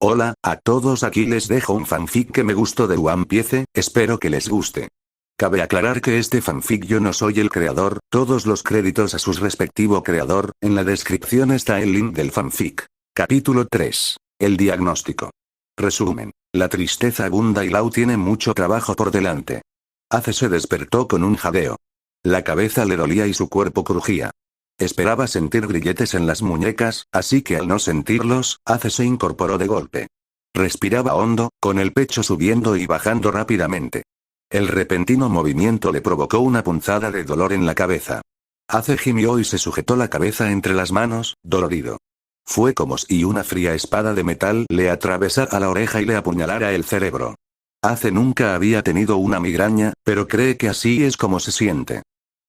Hola, a todos, aquí les dejo un fanfic que me gustó de One Piece, espero que les guste. Cabe aclarar que este fanfic yo no soy el creador, todos los créditos a su respectivo creador, en la descripción está el link del fanfic. Capítulo 3. El diagnóstico. Resumen. La tristeza abunda y Lau tiene mucho trabajo por delante. Ace se despertó con un jadeo. La cabeza le dolía y su cuerpo crujía. Esperaba sentir grilletes en las muñecas, así que al no sentirlos, Ace se incorporó de golpe. Respiraba hondo, con el pecho subiendo y bajando rápidamente. El repentino movimiento le provocó una punzada de dolor en la cabeza. Ace gimió y se sujetó la cabeza entre las manos, dolorido. Fue como si una fría espada de metal le atravesara la oreja y le apuñalara el cerebro. Ace nunca había tenido una migraña, pero cree que así es como se siente.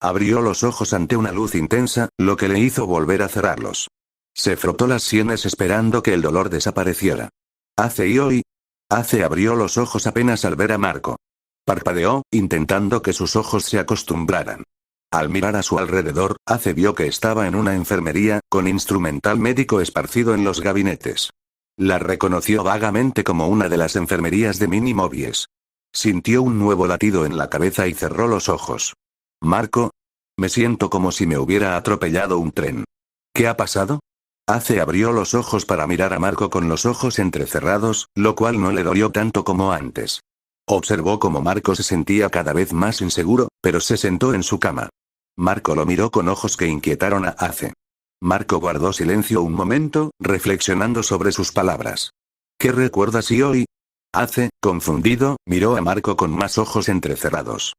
Abrió los ojos ante una luz intensa, lo que le hizo volver a cerrarlos. Se frotó las sienes esperando que el dolor desapareciera. Ace abrió los ojos apenas al ver a Marco. Parpadeó, intentando que sus ojos se acostumbraran. Al mirar a su alrededor, Ace vio que estaba en una enfermería, con instrumental médico esparcido en los gabinetes. La reconoció vagamente como una de las enfermerías de Mini Mobies. Sintió un nuevo latido en la cabeza y cerró los ojos. Marco. Me siento como si me hubiera atropellado un tren. ¿Qué ha pasado? Ace abrió los ojos para mirar a Marco con los ojos entrecerrados, lo cual no le dolió tanto como antes. Observó cómo Marco se sentía cada vez más inseguro, pero se sentó en su cama. Marco lo miró con ojos que inquietaron a Ace. Marco guardó silencio un momento, reflexionando sobre sus palabras. ¿Qué recuerdas hoy? Ace, confundido, miró a Marco con más ojos entrecerrados.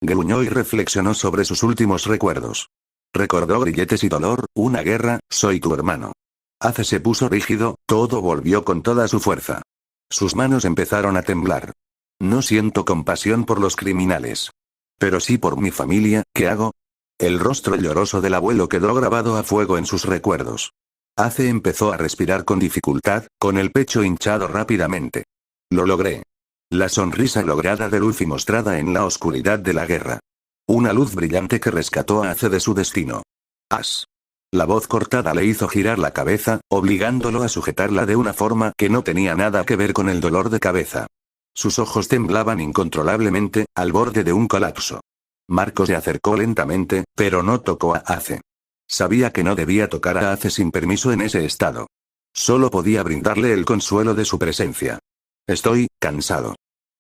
Gruñó y reflexionó sobre sus últimos recuerdos. Recordó grilletes y dolor, una guerra, soy tu hermano. Ace se puso rígido, todo volvió con toda su fuerza. Sus manos empezaron a temblar. No siento compasión por los criminales. Pero sí por mi familia, ¿qué hago? El rostro lloroso del abuelo quedó grabado a fuego en sus recuerdos. Ace empezó a respirar con dificultad, con el pecho hinchado rápidamente. Lo logré. La sonrisa lograda de Luffy mostrada en la oscuridad de la guerra. Una luz brillante que rescató a Ace de su destino. As. La voz cortada le hizo girar la cabeza, obligándolo a sujetarla de una forma que no tenía nada que ver con el dolor de cabeza. Sus ojos temblaban incontrolablemente, al borde de un colapso. Marco se acercó lentamente, pero no tocó a Ace. Sabía que no debía tocar a Ace sin permiso en ese estado. Solo podía brindarle el consuelo de su presencia. Estoy cansado.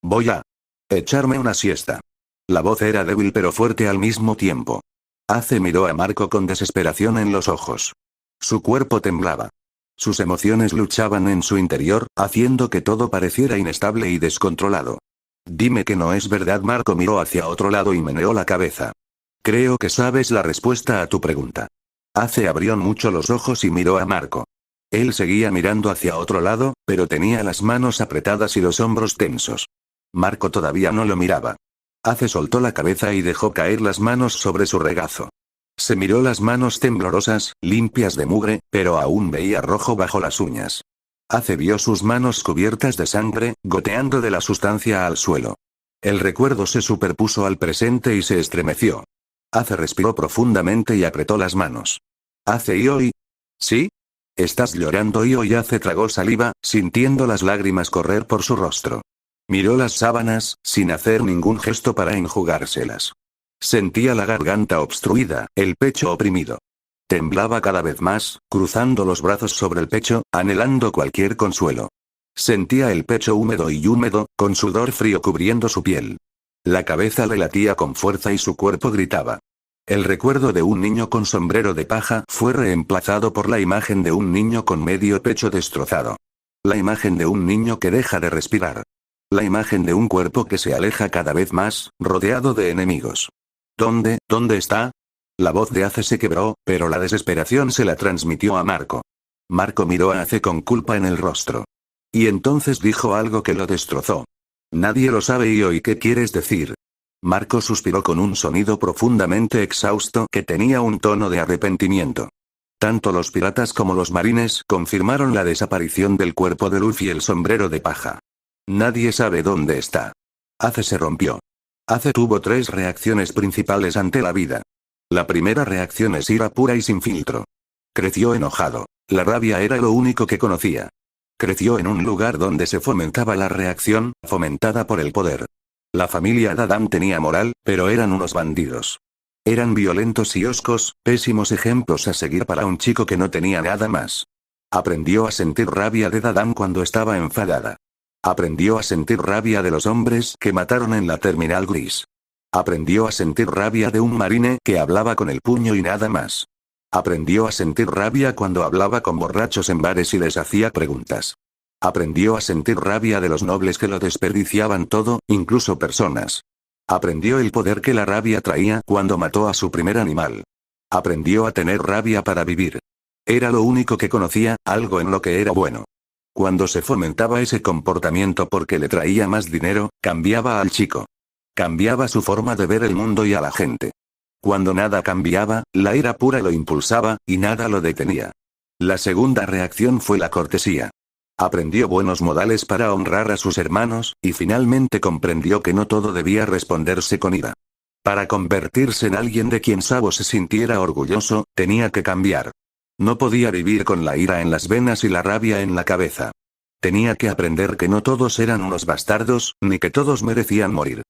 Voy a echarme una siesta. La voz era débil pero fuerte al mismo tiempo. Ace miró a Marco con desesperación en los ojos. Su cuerpo temblaba. Sus emociones luchaban en su interior, haciendo que todo pareciera inestable y descontrolado. Dime que no es verdad. Marco miró hacia otro lado y meneó la cabeza. Creo que sabes la respuesta a tu pregunta. Ace abrió mucho los ojos y miró a Marco. Él seguía mirando hacia otro lado, pero tenía las manos apretadas y los hombros tensos. Marco todavía no lo miraba. Ace soltó la cabeza y dejó caer las manos sobre su regazo. Se miró las manos temblorosas, limpias de mugre, pero aún veía rojo bajo las uñas. Ace vio sus manos cubiertas de sangre, goteando de la sustancia al suelo. El recuerdo se superpuso al presente y se estremeció. Ace respiró profundamente y apretó las manos. Ace hoy. ¿Sí? ¿Estás llorando? Y Ace tragó saliva, sintiendo las lágrimas correr por su rostro. Miró las sábanas, sin hacer ningún gesto para enjugárselas. Sentía la garganta obstruida, el pecho oprimido. Temblaba cada vez más, cruzando los brazos sobre el pecho, anhelando cualquier consuelo. Sentía el pecho húmedo y húmedo, con sudor frío cubriendo su piel. La cabeza le latía con fuerza y su cuerpo gritaba. El recuerdo de un niño con sombrero de paja fue reemplazado por la imagen de un niño con medio pecho destrozado. La imagen de un niño que deja de respirar. La imagen de un cuerpo que se aleja cada vez más, rodeado de enemigos. ¿Dónde está? La voz de Ace se quebró, pero la desesperación se la transmitió a Marco. Marco miró a Ace con culpa en el rostro. Y entonces dijo algo que lo destrozó. Nadie lo sabe. ¿Y hoy qué quieres decir? Marco suspiró con un sonido profundamente exhausto que tenía un tono de arrepentimiento. Tanto los piratas como los marines confirmaron la desaparición del cuerpo de Luffy y el sombrero de paja. Nadie sabe dónde está. Ace se rompió. Ace tuvo 3 reacciones principales ante la vida. La primera reacción es ira pura y sin filtro. Creció enojado. La rabia era lo único que conocía. Creció en un lugar donde se fomentaba la reacción, fomentada por el poder. La familia Dadam tenía moral, pero eran unos bandidos. Eran violentos y hoscos, pésimos ejemplos a seguir para un chico que no tenía nada más. Aprendió a sentir rabia de Dadam cuando estaba enfadada. Aprendió a sentir rabia de los hombres que mataron en la terminal gris. Aprendió a sentir rabia de un marine que hablaba con el puño y nada más. Aprendió a sentir rabia cuando hablaba con borrachos en bares y les hacía preguntas. Aprendió a sentir rabia de los nobles que lo desperdiciaban todo, incluso personas. Aprendió el poder que la rabia traía cuando mató a su primer animal. Aprendió a tener rabia para vivir. Era lo único que conocía, algo en lo que era bueno. Cuando se fomentaba ese comportamiento porque le traía más dinero, cambiaba al chico. Cambiaba su forma de ver el mundo y a la gente. Cuando nada cambiaba, la ira pura lo impulsaba, y nada lo detenía. La segunda reacción fue la cortesía. Aprendió buenos modales para honrar a sus hermanos, y finalmente comprendió que no todo debía responderse con ira. Para convertirse en alguien de quien Sabo se sintiera orgulloso, tenía que cambiar. No podía vivir con la ira en las venas y la rabia en la cabeza. Tenía que aprender que no todos eran unos bastardos, ni que todos merecían morir.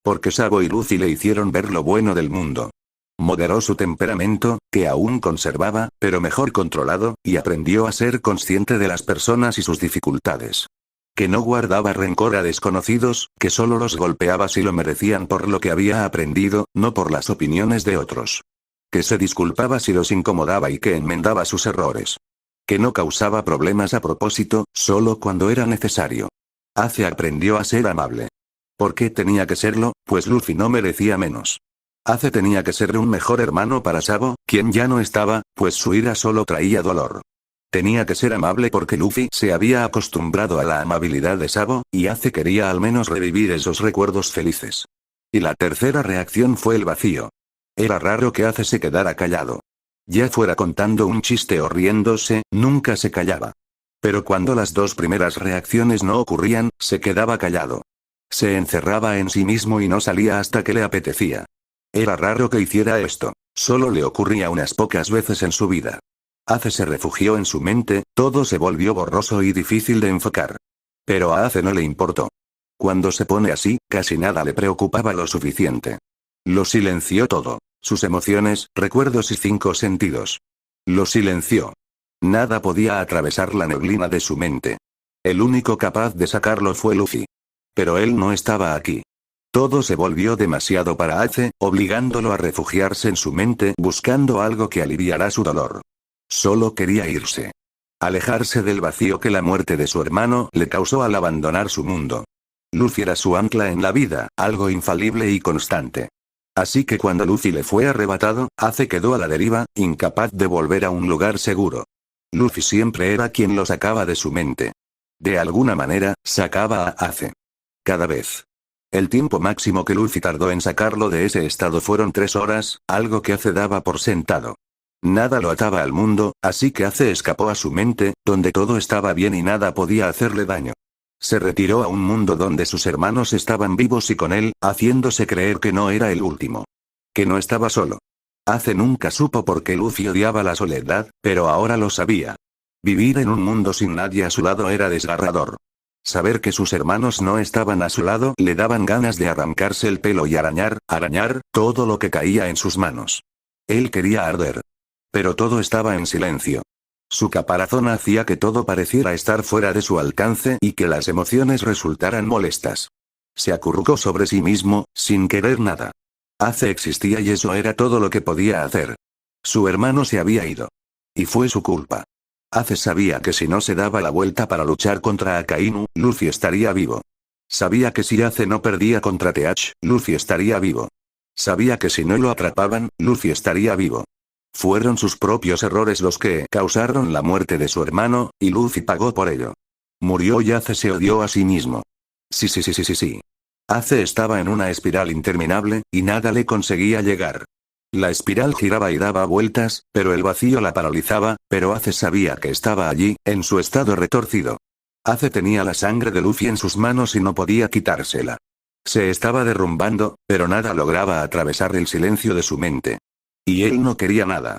Porque Sabo y Luffy le hicieron ver lo bueno del mundo. Moderó su temperamento, que aún conservaba, pero mejor controlado, y aprendió a ser consciente de las personas y sus dificultades. Que no guardaba rencor a desconocidos, que solo los golpeaba si lo merecían por lo que había aprendido, no por las opiniones de otros. Que se disculpaba si los incomodaba y que enmendaba sus errores. Que no causaba problemas a propósito, solo cuando era necesario. Ace aprendió a ser amable. ¿Por qué tenía que serlo? Pues Luffy no merecía menos. Ace tenía que ser un mejor hermano para Sabo, quien ya no estaba, pues su ira solo traía dolor. Tenía que ser amable porque Luffy se había acostumbrado a la amabilidad de Sabo, y Ace quería al menos revivir esos recuerdos felices. Y la tercera reacción fue el vacío. Era raro que Ace se quedara callado. Ya fuera contando un chiste o riéndose, nunca se callaba. Pero cuando las dos primeras reacciones no ocurrían, se quedaba callado. Se encerraba en sí mismo y no salía hasta que le apetecía. Era raro que hiciera esto. Solo le ocurría unas pocas veces en su vida. Ace se refugió en su mente, todo se volvió borroso y difícil de enfocar. Pero a Ace no le importó. Cuando se pone así, casi nada le preocupaba lo suficiente. Lo silenció todo. Sus emociones, recuerdos y 5 sentidos. Lo silenció. Nada podía atravesar la neblina de su mente. El único capaz de sacarlo fue Luffy. Pero él no estaba aquí. Todo se volvió demasiado para Ace, obligándolo a refugiarse en su mente buscando algo que aliviara su dolor. Solo quería irse. Alejarse del vacío que la muerte de su hermano le causó al abandonar su mundo. Luffy era su ancla en la vida, algo infalible y constante. Así que cuando Luffy le fue arrebatado, Ace quedó a la deriva, incapaz de volver a un lugar seguro. Luffy siempre era quien lo sacaba de su mente. De alguna manera, sacaba a Ace. Cada vez. El tiempo máximo que Luffy tardó en sacarlo de ese estado fueron 3 horas, algo que Ace daba por sentado. Nada lo ataba al mundo, así que Ace escapó a su mente, donde todo estaba bien y nada podía hacerle daño. Se retiró a un mundo donde sus hermanos estaban vivos y con él, haciéndose creer que no era el último. Que no estaba solo. Ace nunca supo por qué Luffy odiaba la soledad, pero ahora lo sabía. Vivir en un mundo sin nadie a su lado era desgarrador. Saber que sus hermanos no estaban a su lado le daban ganas de arrancarse el pelo y arañar todo lo que caía en sus manos. Él quería arder. Pero todo estaba en silencio. Su caparazón hacía que todo pareciera estar fuera de su alcance y que las emociones resultaran molestas. Se acurrucó sobre sí mismo, sin querer nada. Ace existía y eso era todo lo que podía hacer. Su hermano se había ido. Y fue su culpa. Ace sabía que si no se daba la vuelta para luchar contra Akainu, Luffy estaría vivo. Sabía que si Ace no perdía contra Teach, Luffy estaría vivo. Sabía que si no lo atrapaban, Luffy estaría vivo. Fueron sus propios errores los que causaron la muerte de su hermano, y Luffy pagó por ello. Murió y Ace se odió a sí mismo. Sí. Ace estaba en una espiral interminable, y nada le conseguía llegar. La espiral giraba y daba vueltas, pero el vacío la paralizaba, pero Ace sabía que estaba allí, en su estado retorcido. Ace tenía la sangre de Luffy en sus manos y no podía quitársela. Se estaba derrumbando, pero nada lograba atravesar el silencio de su mente. Y él no quería nada.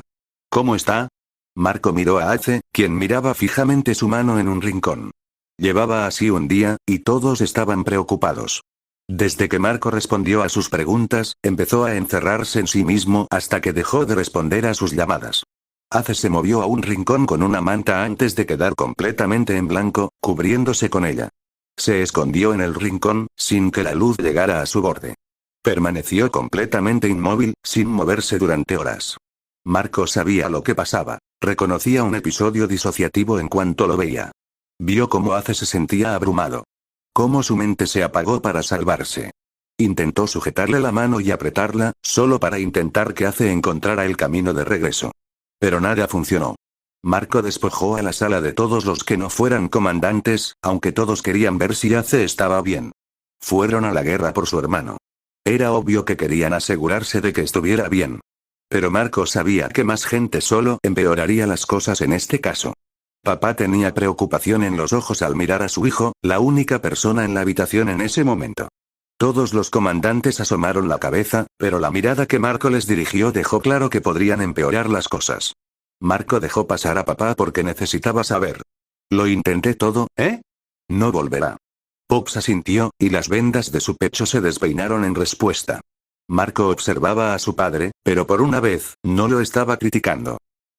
¿Cómo está? Marco miró a Ace, quien miraba fijamente su mano en un rincón. Llevaba así un día, y todos estaban preocupados. Desde que Marco respondió a sus preguntas, empezó a encerrarse en sí mismo hasta que dejó de responder a sus llamadas. Ace se movió a un rincón con una manta antes de quedar completamente en blanco, cubriéndose con ella. Se escondió en el rincón, sin que la luz llegara a su borde. Permaneció completamente inmóvil, sin moverse durante horas. Marco sabía lo que pasaba. Reconocía un episodio disociativo en cuanto lo veía. Vio cómo Ace se sentía abrumado. Cómo su mente se apagó para salvarse. Intentó sujetarle la mano y apretarla, solo para intentar que Ace encontrara el camino de regreso. Pero nada funcionó. Marco despojó a la sala de todos los que no fueran comandantes, aunque todos querían ver si Ace estaba bien. Fueron a la guerra por su hermano. Era obvio que querían asegurarse de que estuviera bien. Pero Marco sabía que más gente solo empeoraría las cosas en este caso. Papá tenía preocupación en los ojos al mirar a su hijo, la única persona en la habitación en ese momento. Todos los comandantes asomaron la cabeza, pero la mirada que Marco les dirigió dejó claro que podrían empeorar las cosas. Marco dejó pasar a papá porque necesitaba saber. Lo intenté todo, ¿eh? No volverá. Pops asintió, y las vendas de su pecho se despeinaron en respuesta. Marco observaba a su padre, pero por una vez, no lo estaba criticando.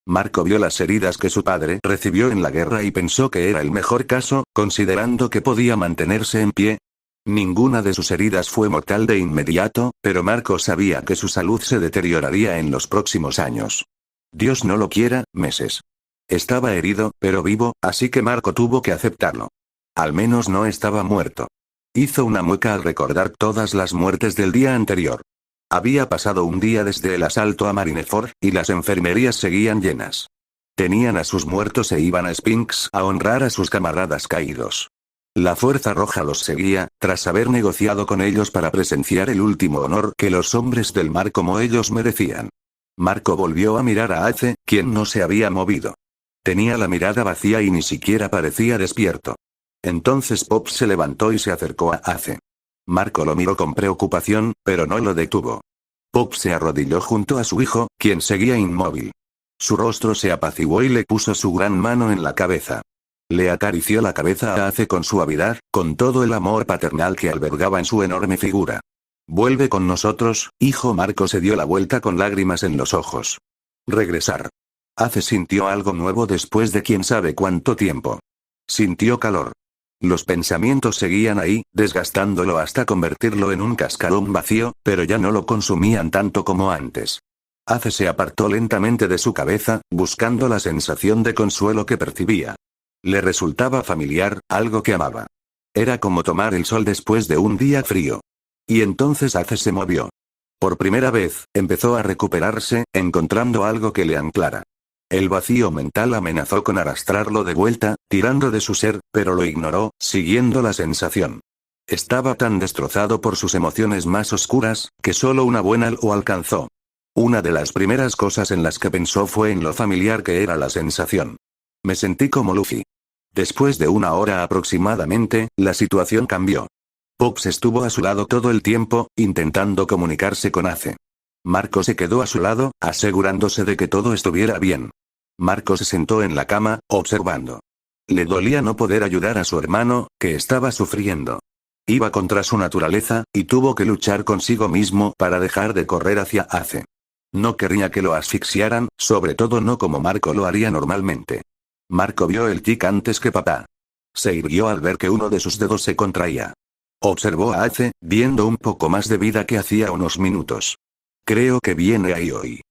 Marco vio las heridas que su padre recibió en la guerra y pensó que era el mejor caso, considerando que podía mantenerse en pie. Ninguna de sus heridas fue mortal de inmediato, pero Marco sabía que su salud se deterioraría en los próximos años. Dios no lo quiera, meses. Estaba herido, pero vivo, así que Marco tuvo que aceptarlo. Al menos no estaba muerto. Hizo una mueca al recordar todas las muertes del día anterior. Había pasado un día desde el asalto a Marineford, y las enfermerías seguían llenas. Tenían a sus muertos e iban a Sphinx a honrar a sus camaradas caídos. La Fuerza Roja los seguía, tras haber negociado con ellos para presenciar el último honor que los hombres del mar como ellos merecían. Marco volvió a mirar a Ace, quien no se había movido. Tenía la mirada vacía y ni siquiera parecía despierto. Entonces Pop se levantó y se acercó a Ace. Marco lo miró con preocupación, pero no lo detuvo. Pop se arrodilló junto a su hijo, quien seguía inmóvil. Su rostro se apaciguó y le puso su gran mano en la cabeza. Le acarició la cabeza a Ace con suavidad, con todo el amor paternal que albergaba en su enorme figura. «Vuelve con nosotros, hijo». Marco se dio la vuelta con lágrimas en los ojos. Regresar. Ace sintió algo nuevo después de quién sabe cuánto tiempo. Sintió calor. Los pensamientos seguían ahí, desgastándolo hasta convertirlo en un cascarón vacío, pero ya no lo consumían tanto como antes. Ace se apartó lentamente de su cabeza, buscando la sensación de consuelo que percibía. Le resultaba familiar, algo que amaba. Era como tomar el sol después de un día frío. Y entonces Ace se movió. Por primera vez, empezó a recuperarse, encontrando algo que le anclara. El vacío mental amenazó con arrastrarlo de vuelta, tirando de su ser, pero lo ignoró, siguiendo la sensación. Estaba tan destrozado por sus emociones más oscuras, que solo una buena lo alcanzó. Una de las primeras cosas en las que pensó fue en lo familiar que era la sensación. Me sentí como Luffy. Después de una hora aproximadamente, la situación cambió. Pops estuvo a su lado todo el tiempo, intentando comunicarse con Ace. Marco se quedó a su lado, asegurándose de que todo estuviera bien. Marco se sentó en la cama, observando. Le dolía no poder ayudar a su hermano, que estaba sufriendo. Iba contra su naturaleza, y tuvo que luchar consigo mismo para dejar de correr hacia Ace. No quería que lo asfixiaran, sobre todo no como Marco lo haría normalmente. Marco vio el tic antes que papá. Se irguió al ver que uno de sus dedos se contraía. Observó a Ace, viendo un poco más de vida que hacía unos minutos. Creo que viene ahí hoy.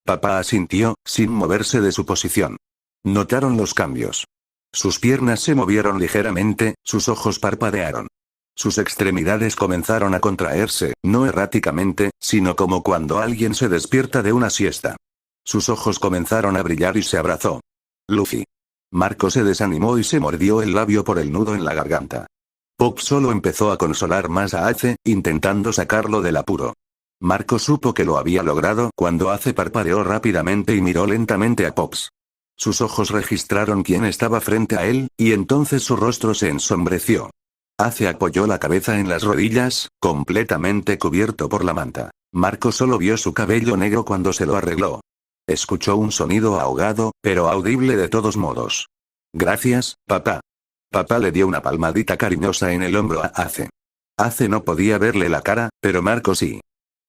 Papá asintió, sin moverse de su posición. Notaron los cambios. Sus piernas se movieron ligeramente, sus ojos parpadearon. Sus extremidades comenzaron a contraerse, no erráticamente, sino como cuando alguien se despierta de una siesta. Sus ojos comenzaron a brillar y se abrazó. Luffy. Marco se desanimó y se mordió el labio por el nudo en la garganta. Pop solo empezó a consolar más a Ace, intentando sacarlo del apuro. Marco supo que lo había logrado cuando Ace parpadeó rápidamente y miró lentamente a Pops. Sus ojos registraron quién estaba frente a él, y entonces su rostro se ensombreció. Ace apoyó la cabeza en las rodillas, completamente cubierto por la manta. Marco solo vio su cabello negro cuando se lo arregló. Escuchó un sonido ahogado, pero audible de todos modos. Gracias, papá. Papá le dio una palmadita cariñosa en el hombro a Ace. Ace no podía verle la cara, pero Marco sí.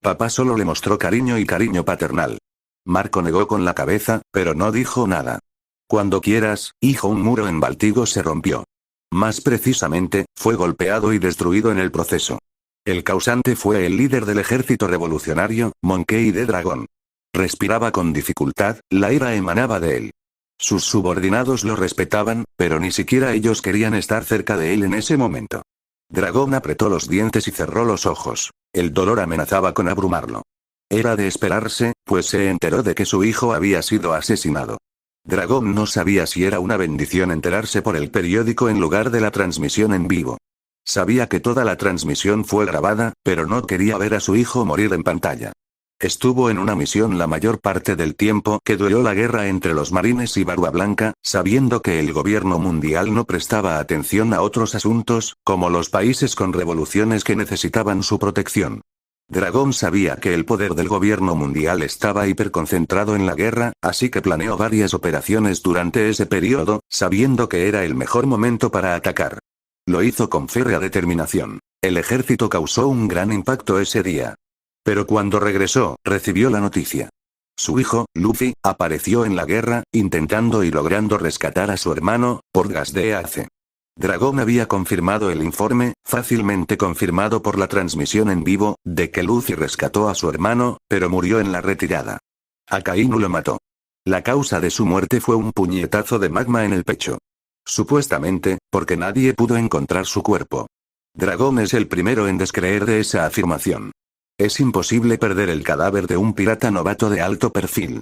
Papá solo le mostró cariño y cariño paternal. Marco negó con la cabeza, pero no dijo nada. Cuando quieras, hijo. Un muro en Baltigo se rompió. Más precisamente, fue golpeado y destruido en el proceso. El causante fue el líder del ejército revolucionario, Monkey D. Dragon. Respiraba con dificultad, la ira emanaba de él. Sus subordinados lo respetaban, pero ni siquiera ellos querían estar cerca de él en ese momento. Dragón apretó los dientes y cerró los ojos. El dolor amenazaba con abrumarlo. Era de esperarse, pues se enteró de que su hijo había sido asesinado. Dragón no sabía si era una bendición enterarse por el periódico en lugar de la transmisión en vivo. Sabía que toda la transmisión fue grabada, pero no quería ver a su hijo morir en pantalla. Estuvo en una misión la mayor parte del tiempo que duró la guerra entre los marines y Barba Blanca, sabiendo que el gobierno mundial no prestaba atención a otros asuntos, como los países con revoluciones que necesitaban su protección. Dragón sabía que el poder del gobierno mundial estaba hiperconcentrado en la guerra, así que planeó varias operaciones durante ese periodo, sabiendo que era el mejor momento para atacar. Lo hizo con férrea determinación. El ejército causó un gran impacto ese día. Pero cuando regresó, recibió la noticia. Su hijo, Luffy, apareció en la guerra, intentando y logrando rescatar a su hermano, por gas de Ace. Dragón había confirmado el informe, fácilmente confirmado por la transmisión en vivo, de que Luffy rescató a su hermano, pero murió en la retirada. Akainu lo mató. La causa de su muerte fue un puñetazo de magma en el pecho. Supuestamente, porque nadie pudo encontrar su cuerpo. Dragón es el primero en descreer de esa afirmación. Es imposible perder el cadáver de un pirata novato de alto perfil.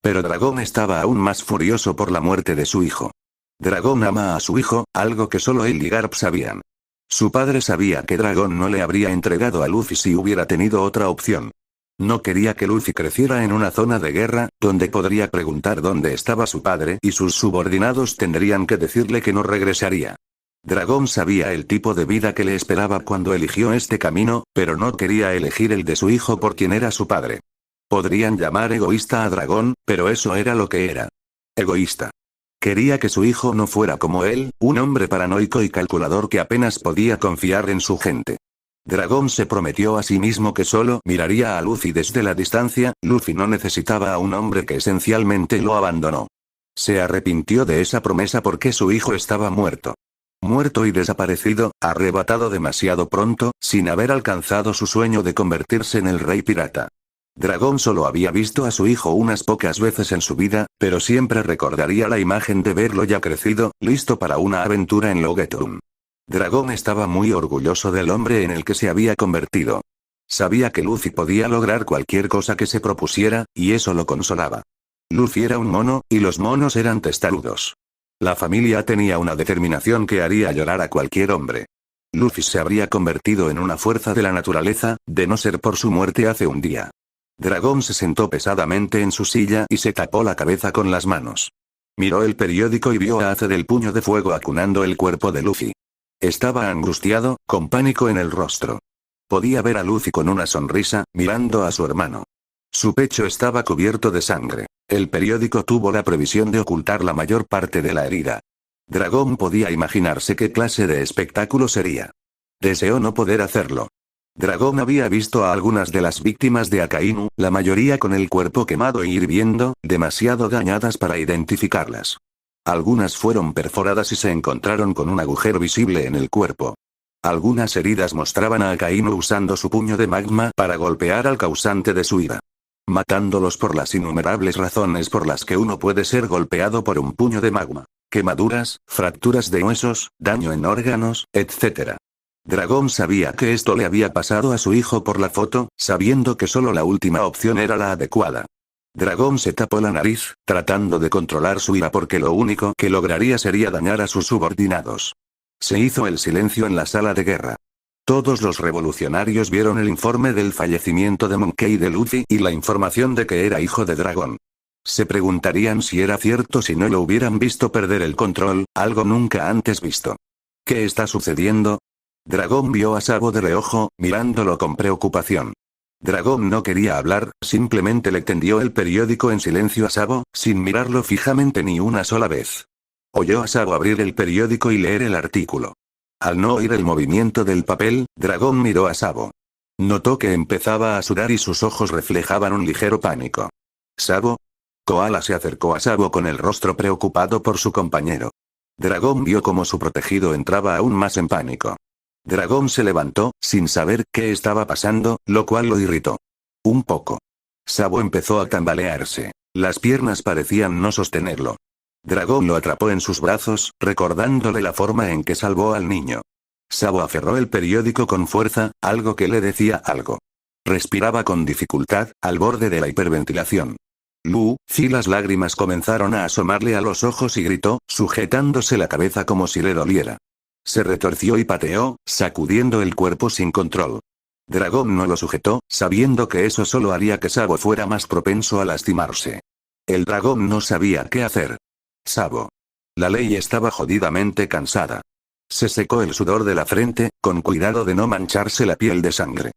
Pero Dragón estaba aún más furioso por la muerte de su hijo. Dragón ama a su hijo, algo que solo él y Garp sabían. Su padre sabía que Dragón no le habría entregado a Luffy si hubiera tenido otra opción. No quería que Luffy creciera en una zona de guerra, donde podría preguntar dónde estaba su padre y sus subordinados tendrían que decirle que no regresaría. Dragón sabía el tipo de vida que le esperaba cuando eligió este camino, pero no quería elegir el de su hijo por quien era su padre. Podrían llamar egoísta a Dragón, pero eso era lo que era. Egoísta. Quería que su hijo no fuera como él, un hombre paranoico y calculador que apenas podía confiar en su gente. Dragón se prometió a sí mismo que solo miraría a Luffy desde la distancia. Luffy no necesitaba a un hombre que esencialmente lo abandonó. Se arrepintió de esa promesa porque su hijo estaba muerto. Muerto y desaparecido, arrebatado demasiado pronto, sin haber alcanzado su sueño de convertirse en el rey pirata. Dragón solo había visto a su hijo unas pocas veces en su vida, pero siempre recordaría la imagen de verlo ya crecido, listo para una aventura en Loguetown. Dragón estaba muy orgulloso del hombre en el que se había convertido. Sabía que Luffy podía lograr cualquier cosa que se propusiera, y eso lo consolaba. Luffy era un mono, y los monos eran testarudos. La familia tenía una determinación que haría llorar a cualquier hombre. Luffy se habría convertido en una fuerza de la naturaleza, de no ser por su muerte hace un día. Dragón se sentó pesadamente en su silla y se tapó la cabeza con las manos. Miró el periódico y vio a Ace del puño de fuego acunando el cuerpo de Luffy. Estaba angustiado, con pánico en el rostro. Podía ver a Luffy con una sonrisa, mirando a su hermano. Su pecho estaba cubierto de sangre. El periódico tuvo la previsión de ocultar la mayor parte de la herida. Dragón podía imaginarse qué clase de espectáculo sería. Deseó no poder hacerlo. Dragón había visto a algunas de las víctimas de Akainu, la mayoría con el cuerpo quemado y hirviendo, demasiado dañadas para identificarlas. Algunas fueron perforadas y se encontraron con un agujero visible en el cuerpo. Algunas heridas mostraban a Akainu usando su puño de magma para golpear al causante de su ira. Matándolos por las innumerables razones por las que uno puede ser golpeado por un puño de magma. Quemaduras, fracturas de huesos, daño en órganos, etc. Dragón sabía que esto le había pasado a su hijo por la foto, sabiendo que solo la última opción era la adecuada. Dragón se tapó la nariz, tratando de controlar su ira porque lo único que lograría sería dañar a sus subordinados. Se hizo el silencio en la sala de guerra. Todos los revolucionarios vieron el informe del fallecimiento de Monkey D. Luffy y la información de que era hijo de Dragón. Se preguntarían si era cierto si no lo hubieran visto perder el control, algo nunca antes visto. ¿Qué está sucediendo? Dragón vio a Sabo de reojo, mirándolo con preocupación. Dragón no quería hablar, simplemente le tendió el periódico en silencio a Sabo, sin mirarlo fijamente ni una sola vez. Oyó a Sabo abrir el periódico y leer el artículo. Al no oír el movimiento del papel, Dragón miró a Sabo. Notó que empezaba a sudar y sus ojos reflejaban un ligero pánico. ¿Sabo? Koala se acercó a Sabo con el rostro preocupado por su compañero. Dragón vio cómo su protegido entraba aún más en pánico. Dragón se levantó, sin saber qué estaba pasando, lo cual lo irritó. Un poco. Sabo empezó a tambalearse. Las piernas parecían no sostenerlo. Dragón lo atrapó en sus brazos, recordándole la forma en que salvó al niño. Sabo aferró el periódico con fuerza, algo que le decía algo. Respiraba con dificultad, al borde de la hiperventilación. Las lágrimas comenzaron a asomarle a los ojos y gritó, sujetándose la cabeza como si le doliera. Se retorció y pateó, sacudiendo el cuerpo sin control. Dragón no lo sujetó, sabiendo que eso solo haría que Sabo fuera más propenso a lastimarse. El dragón no sabía qué hacer. Sabo. La ley estaba jodidamente cansada. Se secó el sudor de la frente, con cuidado de no mancharse la piel de sangre.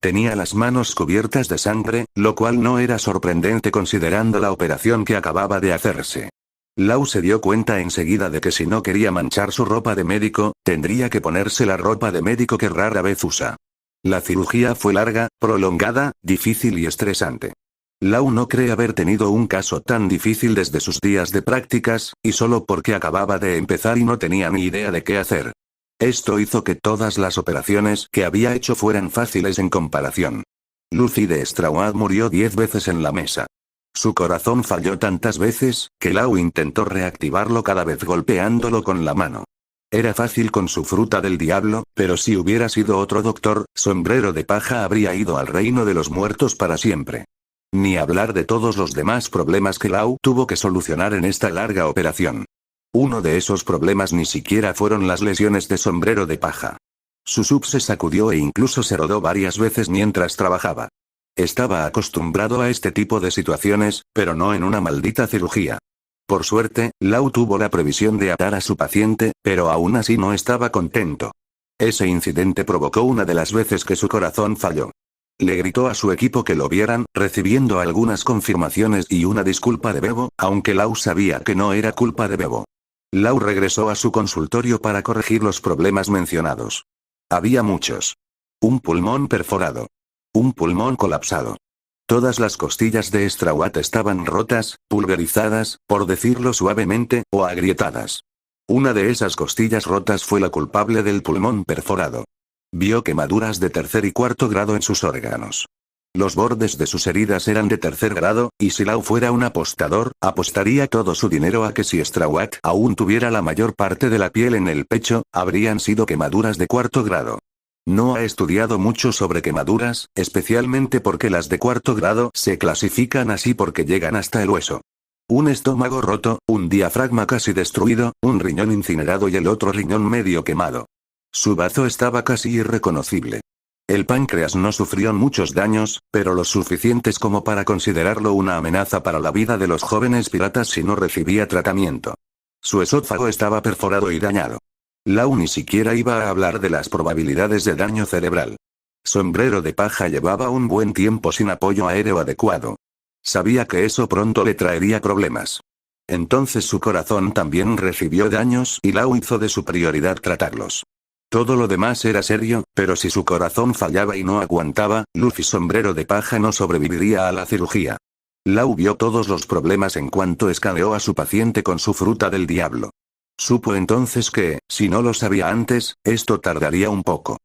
Tenía las manos cubiertas de sangre, lo cual no era sorprendente considerando la operación que acababa de hacerse. Lau se dio cuenta enseguida de que si no quería manchar su ropa de médico, tendría que ponerse la ropa de médico que rara vez usa. La cirugía fue larga, prolongada, difícil y estresante. Lau no cree haber tenido un caso tan difícil desde sus días de prácticas, y solo porque acababa de empezar y no tenía ni idea de qué hacer. Esto hizo que todas las operaciones que había hecho fueran fáciles en comparación. Luffy de Straw murió 10 veces en la mesa. Su corazón falló tantas veces, que Lau intentó reactivarlo cada vez golpeándolo con la mano. Era fácil con su fruta del diablo, pero si hubiera sido otro doctor, Sombrero de Paja habría ido al reino de los muertos para siempre. Ni hablar de todos los demás problemas que Lau tuvo que solucionar en esta larga operación. Uno de esos problemas ni siquiera fueron las lesiones de Sombrero de Paja. Su sub se sacudió e incluso se rodó varias veces mientras trabajaba. Estaba acostumbrado a este tipo de situaciones, pero no en una maldita cirugía. Por suerte, Lau tuvo la previsión de atar a su paciente, pero aún así no estaba contento. Ese incidente provocó una de las veces que su corazón falló. Le gritó a su equipo que lo vieran, recibiendo algunas confirmaciones y una disculpa de Bebo, aunque Lau sabía que no era culpa de Bebo. Lau regresó a su consultorio para corregir los problemas mencionados. Había muchos. Un pulmón perforado. Un pulmón colapsado. Todas las costillas de Straw estaban rotas, pulverizadas, por decirlo suavemente, o agrietadas. Una de esas costillas rotas fue la culpable del pulmón perforado. Vio quemaduras de tercer y cuarto grado en sus órganos. Los bordes de sus heridas eran de tercer grado, y si Lau fuera un apostador, apostaría todo su dinero a que si Straw aún tuviera la mayor parte de la piel en el pecho, habrían sido quemaduras de cuarto grado. No ha estudiado mucho sobre quemaduras, especialmente porque las de cuarto grado se clasifican así porque llegan hasta el hueso. Un estómago roto, un diafragma casi destruido, un riñón incinerado y el otro riñón medio quemado. Su bazo estaba casi irreconocible. El páncreas no sufrió muchos daños, pero los suficientes como para considerarlo una amenaza para la vida de los jóvenes piratas si no recibía tratamiento. Su esófago estaba perforado y dañado. Lau ni siquiera iba a hablar de las probabilidades de daño cerebral. Sombrero de Paja llevaba un buen tiempo sin apoyo aéreo adecuado. Sabía que eso pronto le traería problemas. Entonces su corazón también recibió daños y Lau hizo de su prioridad tratarlos. Todo lo demás era serio, pero si su corazón fallaba y no aguantaba, Luffy Sombrero de Paja no sobreviviría a la cirugía. Lau vio todos los problemas en cuanto escaneó a su paciente con su fruta del diablo. Supo entonces que, si no lo sabía antes, esto tardaría un poco.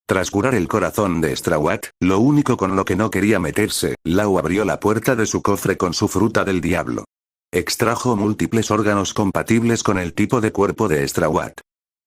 Tras curar el corazón de Straw, lo único con lo que no quería meterse, Lau abrió la puerta de su cofre con su fruta del diablo. Extrajo múltiples órganos compatibles con el tipo de cuerpo de Straw.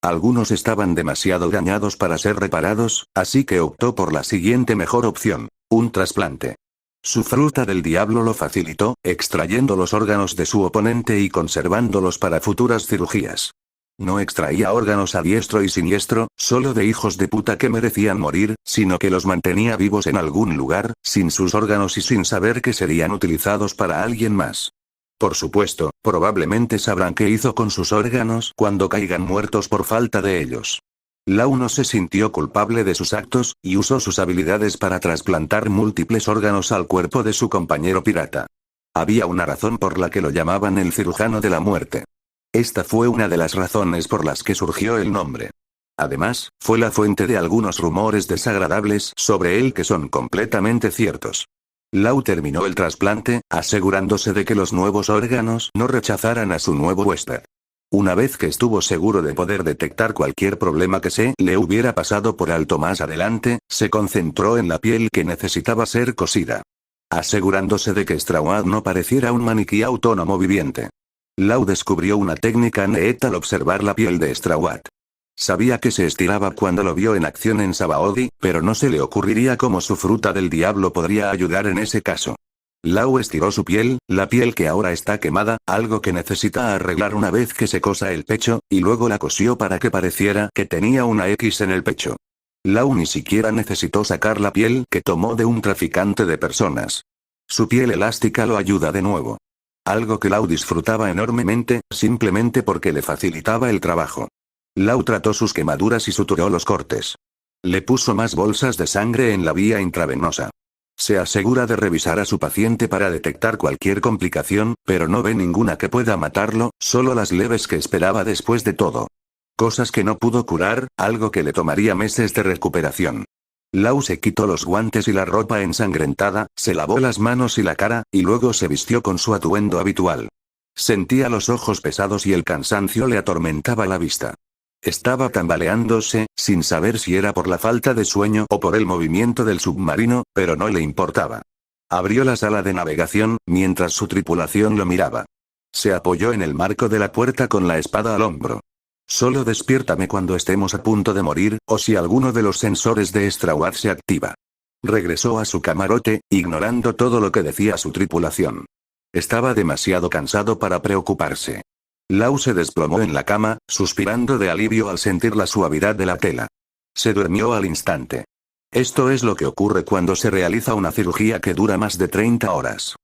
Algunos estaban demasiado dañados para ser reparados, así que optó por la siguiente mejor opción, un trasplante. Su fruta del diablo lo facilitó, extrayendo los órganos de su oponente y conservándolos para futuras cirugías. No extraía órganos a diestro y siniestro, solo de hijos de puta que merecían morir, sino que los mantenía vivos en algún lugar, sin sus órganos y sin saber que serían utilizados para alguien más. Por supuesto, probablemente sabrán qué hizo con sus órganos cuando caigan muertos por falta de ellos. Lau no se sintió culpable de sus actos, y usó sus habilidades para trasplantar múltiples órganos al cuerpo de su compañero pirata. Había una razón por la que lo llamaban el cirujano de la muerte. Esta fue una de las razones por las que surgió el nombre. Además, fue la fuente de algunos rumores desagradables sobre él que son completamente ciertos. Lau terminó el trasplante, asegurándose de que los nuevos órganos no rechazaran a su nuevo huésped. Una vez que estuvo seguro de poder detectar cualquier problema que se le hubiera pasado por alto más adelante, se concentró en la piel que necesitaba ser cosida. Asegurándose de que Strawad no pareciera un maniquí autónomo viviente. Lau descubrió una técnica neeta al observar la piel de Strawad. Sabía que se estiraba cuando lo vio en acción en Sabaody, pero no se le ocurriría cómo su fruta del diablo podría ayudar en ese caso. Lau estiró su piel, la piel que ahora está quemada, algo que necesita arreglar una vez que se cosa el pecho, y luego la cosió para que pareciera que tenía una X en el pecho. Lau ni siquiera necesitó sacar la piel que tomó de un traficante de personas. Su piel elástica lo ayuda de nuevo. Algo que Lau disfrutaba enormemente, simplemente porque le facilitaba el trabajo. Lau trató sus quemaduras y suturó los cortes. Le puso más bolsas de sangre en la vía intravenosa. Se asegura de revisar a su paciente para detectar cualquier complicación, pero no ve ninguna que pueda matarlo, solo las leves que esperaba después de todo. Cosas que no pudo curar, algo que le tomaría meses de recuperación. Lau se quitó los guantes y la ropa ensangrentada, se lavó las manos y la cara, y luego se vistió con su atuendo habitual. Sentía los ojos pesados y el cansancio le atormentaba la vista. Estaba tambaleándose, sin saber si era por la falta de sueño o por el movimiento del submarino, pero no le importaba. Abrió la sala de navegación, mientras su tripulación lo miraba. Se apoyó en el marco de la puerta con la espada al hombro. Solo despiértame cuando estemos a punto de morir, o si alguno de los sensores de Strawad se activa. Regresó a su camarote, ignorando todo lo que decía su tripulación. Estaba demasiado cansado para preocuparse. Lau se desplomó en la cama, suspirando de alivio al sentir la suavidad de la tela. Se durmió al instante. Esto es lo que ocurre cuando se realiza una cirugía que dura más de 30 horas.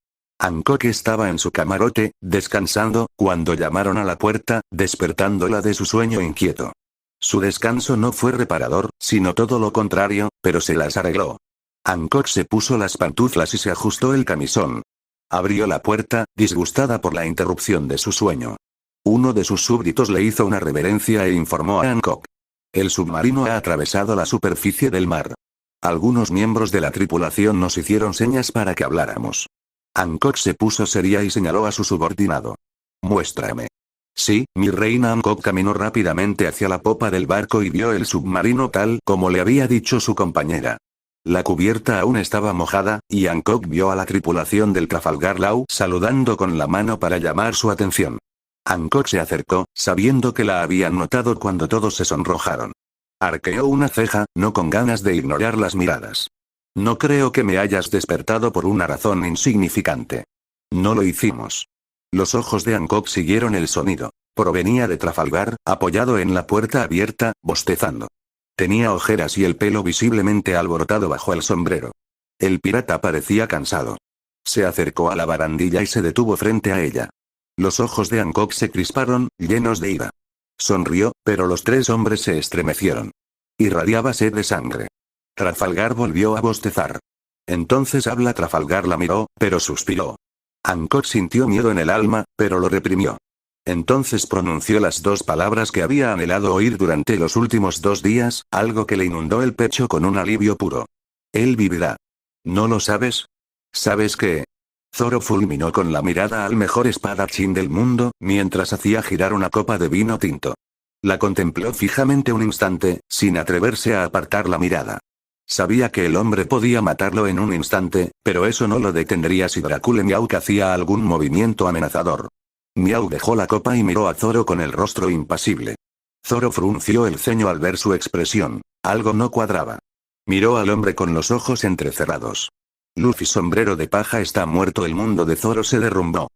Hancock estaba en su camarote, descansando, cuando llamaron a la puerta, despertándola de su sueño inquieto. Su descanso no fue reparador, sino todo lo contrario, pero se las arregló. Hancock se puso las pantuflas y se ajustó el camisón. Abrió la puerta, disgustada por la interrupción de su sueño. Uno de sus súbditos le hizo una reverencia e informó a Hancock. El submarino ha atravesado la superficie del mar. Algunos miembros de la tripulación nos hicieron señas para que habláramos. Hancock se puso seria y señaló a su subordinado. Muéstrame. Sí, mi reina. Hancock caminó rápidamente hacia la popa del barco y vio el submarino tal como le había dicho su compañera. La cubierta aún estaba mojada, y Hancock vio a la tripulación del Trafalgar Law saludando con la mano para llamar su atención. Hancock se acercó, sabiendo que la habían notado cuando todos se sonrojaron. Arqueó una ceja, no con ganas de ignorar las miradas. No creo que me hayas despertado por una razón insignificante. No lo hicimos. Los ojos de Hancock siguieron el sonido. Provenía de Trafalgar, apoyado en la puerta abierta, bostezando. Tenía ojeras y el pelo visiblemente alborotado bajo el sombrero. El pirata parecía cansado. Se acercó a la barandilla y se detuvo frente a ella. Los ojos de Hancock se crisparon, llenos de ira. Sonrió, pero los tres hombres se estremecieron. Irradiaba sed de sangre. Trafalgar volvió a bostezar. Entonces habla. Trafalgar la miró, pero suspiró. Hancock sintió miedo en el alma, pero lo reprimió. Entonces pronunció las dos palabras que había anhelado oír durante los últimos 2 días, algo que le inundó el pecho con un alivio puro. Él vivirá. ¿No lo sabes? ¿Sabes qué? Zoro fulminó con la mirada al mejor espadachín del mundo, mientras hacía girar una copa de vino tinto. La contempló fijamente un instante, sin atreverse a apartar la mirada. Sabía que el hombre podía matarlo en un instante, pero eso no lo detendría si Dracula Miauk hacía algún movimiento amenazador. Miau dejó la copa y miró a Zoro con el rostro impasible. Zoro frunció el ceño al ver su expresión. Algo no cuadraba. Miró al hombre con los ojos entrecerrados. Luffy sombrero de paja está muerto. El mundo de Zoro se derrumbó.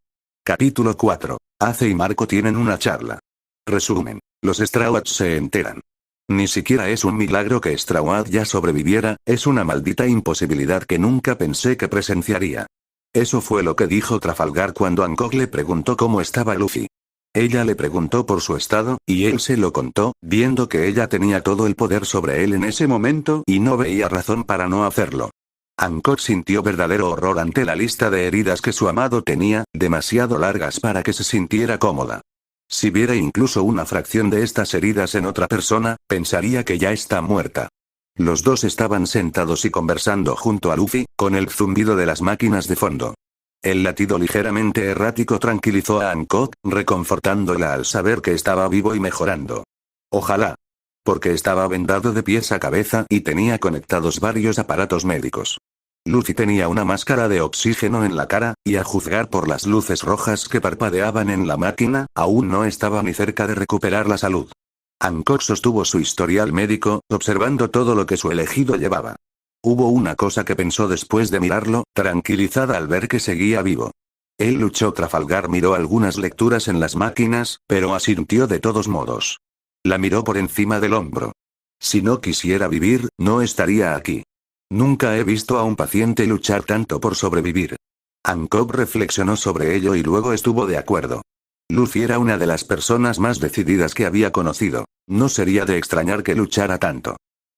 Capítulo 4. Ace y Marco tienen una charla. Resumen. Los Straw Hats se enteran. Ni siquiera es un milagro que Straw Hat ya sobreviviera, es una maldita imposibilidad que nunca pensé que presenciaría. Eso fue lo que dijo Trafalgar cuando Hancock le preguntó cómo estaba Luffy. Ella le preguntó por su estado, y él se lo contó, viendo que ella tenía todo el poder sobre él en ese momento y no veía razón para no hacerlo. Hancock sintió verdadero horror ante la lista de heridas que su amado tenía, demasiado largas para que se sintiera cómoda. Si viera incluso una fracción de estas heridas en otra persona, pensaría que ya está muerta. Los dos estaban sentados y conversando junto a Luffy, con el zumbido de las máquinas de fondo. El latido ligeramente errático tranquilizó a Hancock, reconfortándola al saber que estaba vivo y mejorando. Ojalá. Porque estaba vendado de pies a cabeza y tenía conectados varios aparatos médicos. Luffy tenía una máscara de oxígeno en la cara, y a juzgar por las luces rojas que parpadeaban en la máquina, aún no estaba ni cerca de recuperar la salud. Hancock sostuvo su historial médico, observando todo lo que su elegido llevaba. Hubo una cosa que pensó después de mirarlo, tranquilizada al ver que seguía vivo. Él luchó. Trafalgar miró algunas lecturas en las máquinas, pero asintió de todos modos. La miró por encima del hombro. Si no quisiera vivir, no estaría aquí. Nunca he visto a un paciente luchar tanto por sobrevivir. Hancock reflexionó sobre ello y luego estuvo de acuerdo. Luffy era una de las personas más decididas que había conocido. No sería de extrañar que luchara tanto.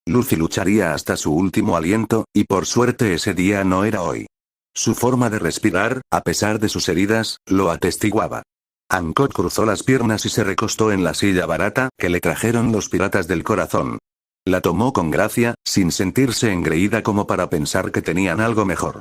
Luffy lucharía hasta su último aliento, y por suerte ese día no era hoy. Su forma de respirar, a pesar de sus heridas, lo atestiguaba. Hancock cruzó las piernas y se recostó en la silla barata que le trajeron los piratas del corazón. La tomó con gracia, sin sentirse engreída como para pensar que tenían algo mejor.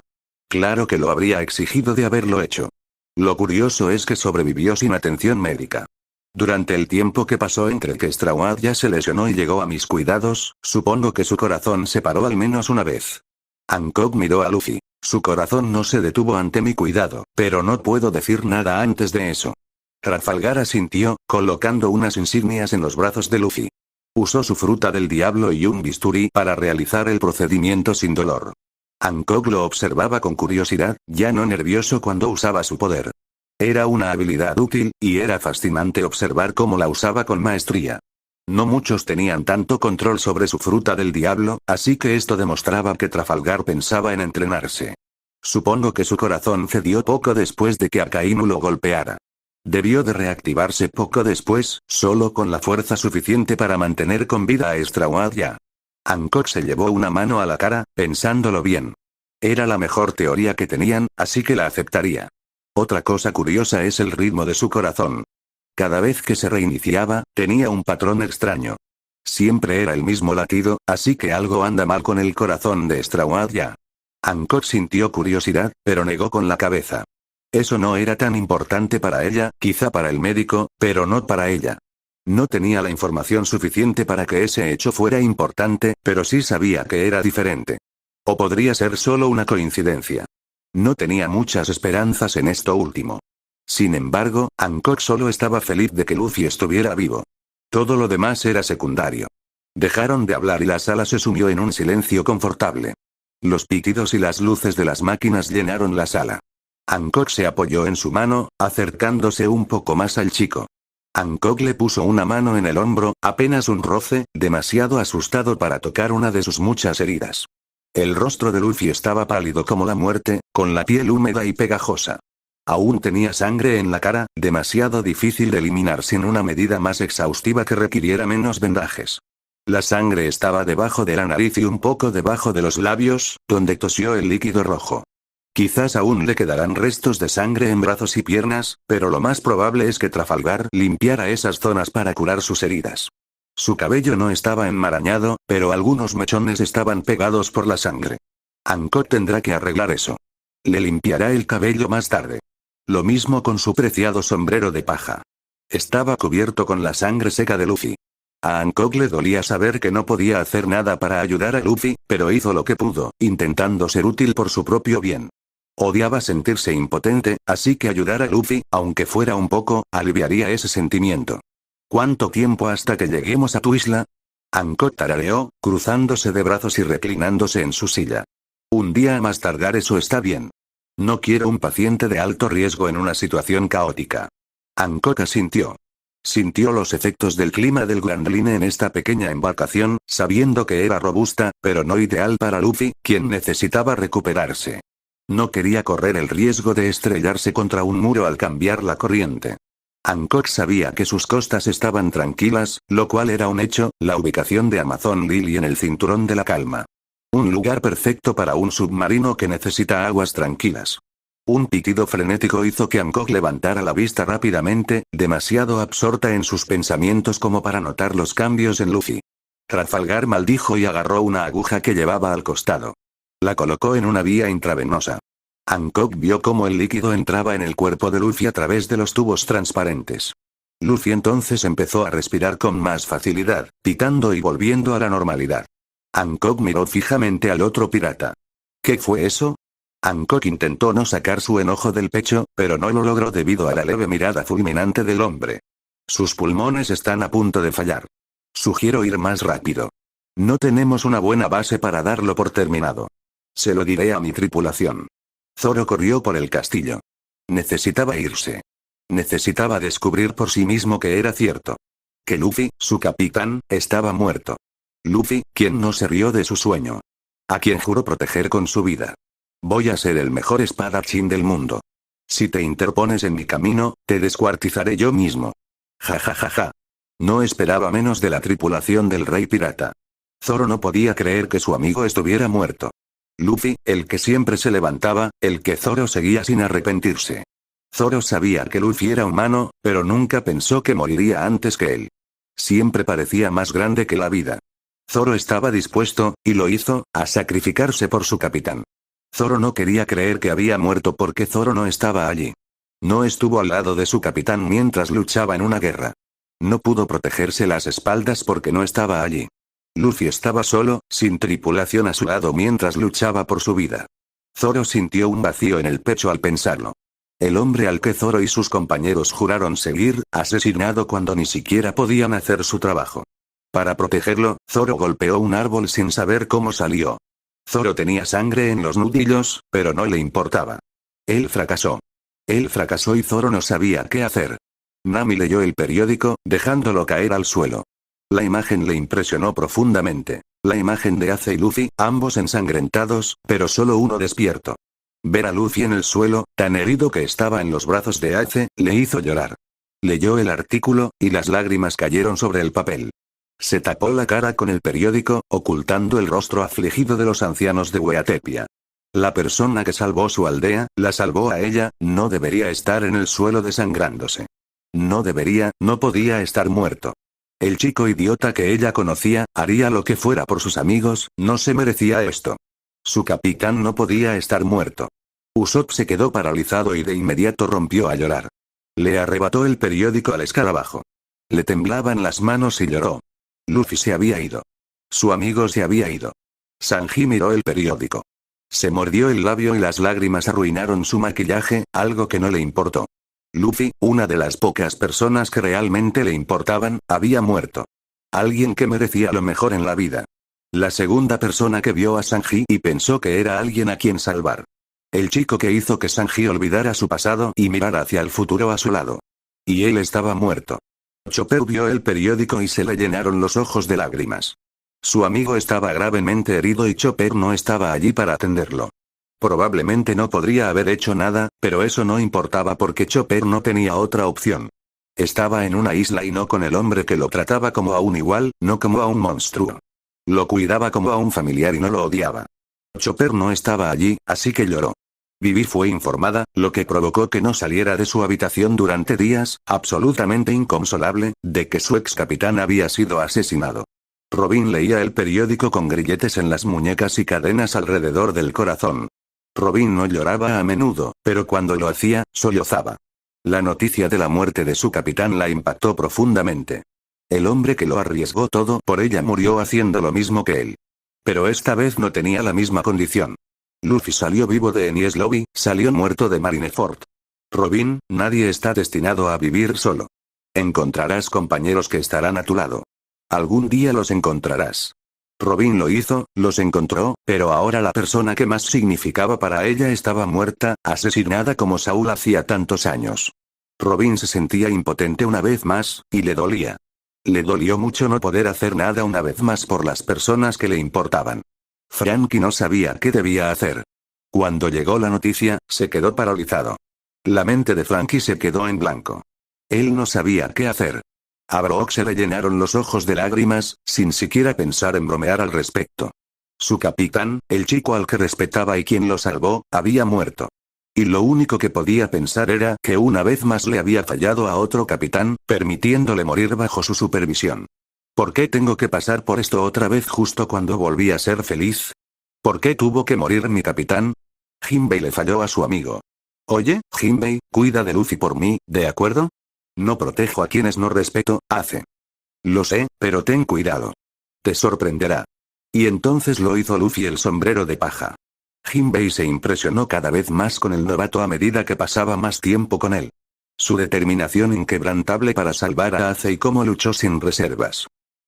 Claro que lo habría exigido de haberlo hecho. Lo curioso es que sobrevivió sin atención médica. Durante el tiempo que pasó entre que Straw Hat ya se lesionó y llegó a mis cuidados, supongo que su corazón se paró al menos una vez. Hancock miró a Luffy. Su corazón no se detuvo ante mi cuidado, pero no puedo decir nada antes de eso. Trafalgar asintió, colocando unas insignias en los brazos de Luffy. Usó su fruta del diablo y un bisturí para realizar el procedimiento sin dolor. Hancock lo observaba con curiosidad, ya no nervioso cuando usaba su poder. Era una habilidad útil, y era fascinante observar cómo la usaba con maestría. No muchos tenían tanto control sobre su fruta del diablo, así que esto demostraba que Trafalgar pensaba en entrenarse. Supongo que su corazón cedió poco después de que Akainu lo golpeara. Debió de reactivarse poco después, solo con la fuerza suficiente para mantener con vida a Straw Hat ya. Hancock se llevó una mano a la cara, pensándolo bien. Era la mejor teoría que tenían, así que la aceptaría. Otra cosa curiosa es el ritmo de su corazón. Cada vez que se reiniciaba, tenía un patrón extraño. Siempre era el mismo latido, así que algo anda mal con el corazón de Straw Hat ya. Hancock sintió curiosidad, pero negó con la cabeza. Eso no era tan importante para ella, quizá para el médico, pero no para ella. No tenía la información suficiente para que ese hecho fuera importante, pero sí sabía que era diferente. O podría ser solo una coincidencia. No tenía muchas esperanzas en esto último. Sin embargo, Hancock solo estaba feliz de que Luffy estuviera vivo. Todo lo demás era secundario. Dejaron de hablar y la sala se sumió en un silencio confortable. Los pitidos y las luces de las máquinas llenaron la sala. Hancock se apoyó en su mano, acercándose un poco más al chico. Hancock le puso una mano en el hombro, apenas un roce, demasiado asustado para tocar una de sus muchas heridas. El rostro de Luffy estaba pálido como la muerte, con la piel húmeda y pegajosa. Aún tenía sangre en la cara, demasiado difícil de eliminar sin una medida más exhaustiva que requiriera menos vendajes. La sangre estaba debajo de la nariz y un poco debajo de los labios, donde tosió el líquido rojo. Quizás aún le quedarán restos de sangre en brazos y piernas, pero lo más probable es que Trafalgar limpiara esas zonas para curar sus heridas. Su cabello no estaba enmarañado, pero algunos mechones estaban pegados por la sangre. Hancock tendrá que arreglar eso. Le limpiará el cabello más tarde. Lo mismo con su preciado sombrero de paja. Estaba cubierto con la sangre seca de Luffy. A Hancock le dolía saber que no podía hacer nada para ayudar a Luffy, pero hizo lo que pudo, intentando ser útil por su propio bien. Odiaba sentirse impotente, así que ayudar a Luffy, aunque fuera un poco, aliviaría ese sentimiento. ¿Cuánto tiempo hasta que lleguemos a tu isla? Hancock tarareó, cruzándose de brazos y reclinándose en su silla. Un día a más tardar, eso está bien. No quiero un paciente de alto riesgo en una situación caótica. Hancock asintió. Sintió los efectos del clima del Grand Line en esta pequeña embarcación, sabiendo que era robusta, pero no ideal para Luffy, quien necesitaba recuperarse. No quería correr el riesgo de estrellarse contra un muro al cambiar la corriente. Hancock sabía que sus costas estaban tranquilas, lo cual era un hecho, la ubicación de Amazon Lily en el cinturón de la calma. Un lugar perfecto para un submarino que necesita aguas tranquilas. Un pitido frenético hizo que Hancock levantara la vista rápidamente, demasiado absorta en sus pensamientos como para notar los cambios en Luffy. Trafalgar maldijo y agarró una aguja que llevaba al costado. La colocó en una vía intravenosa. Hancock vio cómo el líquido entraba en el cuerpo de Luffy a través de los tubos transparentes. Luffy entonces empezó a respirar con más facilidad, pitando y volviendo a la normalidad. Hancock miró fijamente al otro pirata. ¿Qué fue eso? Hancock intentó no sacar su enojo del pecho, pero no lo logró debido a la leve mirada fulminante del hombre. Sus pulmones están a punto de fallar. Sugiero ir más rápido. No tenemos una buena base para darlo por terminado. Se lo diré a mi tripulación. Zoro corrió por el castillo. Necesitaba irse. Necesitaba descubrir por sí mismo que era cierto. Que Luffy, su capitán, estaba muerto. Luffy, quien no se rió de su sueño. A quien juró proteger con su vida. Voy a ser el mejor espadachín del mundo. Si te interpones en mi camino, te descuartizaré yo mismo. Ja ja ja ja. No esperaba menos de la tripulación del rey pirata. Zoro no podía creer que su amigo estuviera muerto. Luffy, el que siempre se levantaba, el que Zoro seguía sin arrepentirse. Zoro sabía que Luffy era humano, pero nunca pensó que moriría antes que él. Siempre parecía más grande que la vida. Zoro estaba dispuesto, y lo hizo, a sacrificarse por su capitán. Zoro no quería creer que había muerto porque Zoro no estaba allí. No estuvo al lado de su capitán mientras luchaba en una guerra. No pudo protegerse las espaldas porque no estaba allí. Luffy estaba solo, sin tripulación a su lado mientras luchaba por su vida. Zoro sintió un vacío en el pecho al pensarlo. El hombre al que Zoro y sus compañeros juraron seguir, asesinado cuando ni siquiera podían hacer su trabajo. Para protegerlo, Zoro golpeó un árbol sin saber cómo salió. Zoro tenía sangre en los nudillos, pero no le importaba. Él fracasó. Él fracasó y Zoro no sabía qué hacer. Nami leyó el periódico, dejándolo caer al suelo. La imagen le impresionó profundamente. La imagen de Ace y Luffy, ambos ensangrentados, pero solo uno despierto. Ver a Luffy en el suelo, tan herido que estaba en los brazos de Ace, le hizo llorar. Leyó el artículo, y las lágrimas cayeron sobre el papel. Se tapó la cara con el periódico, ocultando el rostro afligido de los ancianos de Weatepia. La persona que salvó su aldea, la salvó a ella, no debería estar en el suelo desangrándose. No debería, no podía estar muerto. El chico idiota que ella conocía, haría lo que fuera por sus amigos, no se merecía esto. Su capitán no podía estar muerto. Usopp se quedó paralizado y de inmediato rompió a llorar. Le arrebató el periódico al escarabajo. Le temblaban las manos y lloró. Luffy se había ido. Su amigo se había ido. Sanji miró el periódico. Se mordió el labio y las lágrimas arruinaron su maquillaje, algo que no le importó. Luffy, una de las pocas personas que realmente le importaban, había muerto. Alguien que merecía lo mejor en la vida. La segunda persona que vio a Sanji y pensó que era alguien a quien salvar. El chico que hizo que Sanji olvidara su pasado y mirara hacia el futuro a su lado. Y él estaba muerto. Chopper vio el periódico y se le llenaron los ojos de lágrimas. Su amigo estaba gravemente herido y Chopper no estaba allí para atenderlo. Probablemente no podría haber hecho nada, pero eso no importaba porque Chopper no tenía otra opción. Estaba en una isla y no con el hombre que lo trataba como a un igual, no como a un monstruo. Lo cuidaba como a un familiar y no lo odiaba. Chopper no estaba allí, así que lloró. Vivi fue informada, lo que provocó que no saliera de su habitación durante días, absolutamente inconsolable, de que su ex capitán había sido asesinado. Robin leía el periódico con grilletes en las muñecas y cadenas alrededor del corazón. Robin no lloraba a menudo, pero cuando lo hacía, sollozaba. La noticia de la muerte de su capitán la impactó profundamente. El hombre que lo arriesgó todo por ella murió haciendo lo mismo que él. Pero esta vez no tenía la misma condición. Luffy salió vivo de Enies Lobby, salió muerto de Marineford. Robin, nadie está destinado a vivir solo. Encontrarás compañeros que estarán a tu lado. Algún día los encontrarás. Robin lo hizo, los encontró, pero ahora la persona que más significaba para ella estaba muerta, asesinada como Saúl hacía tantos años. Robin se sentía impotente una vez más, y le dolía. Le dolió mucho no poder hacer nada una vez más por las personas que le importaban. Franky no sabía qué debía hacer. Cuando llegó la noticia, se quedó paralizado. La mente de Franky se quedó en blanco. Él no sabía qué hacer. A Brook se le llenaron los ojos de lágrimas, sin siquiera pensar en bromear al respecto. Su capitán, el chico al que respetaba y quien lo salvó, había muerto. Y lo único que podía pensar era que una vez más le había fallado a otro capitán, permitiéndole morir bajo su supervisión. ¿Por qué tengo que pasar por esto otra vez justo cuando volví a ser feliz? ¿Por qué tuvo que morir mi capitán? Jinbei le falló a su amigo. Oye, Jinbei, cuida de Luffy por mí, ¿de acuerdo? No protejo a quienes no respeto, hace. Lo sé, pero ten cuidado. Te sorprenderá. Y entonces lo hizo Luffy el sombrero de paja. Jinbei se impresionó cada vez más con el novato a medida que pasaba más tiempo con él. Su determinación inquebrantable para salvar a Ace y cómo luchó sin reservas.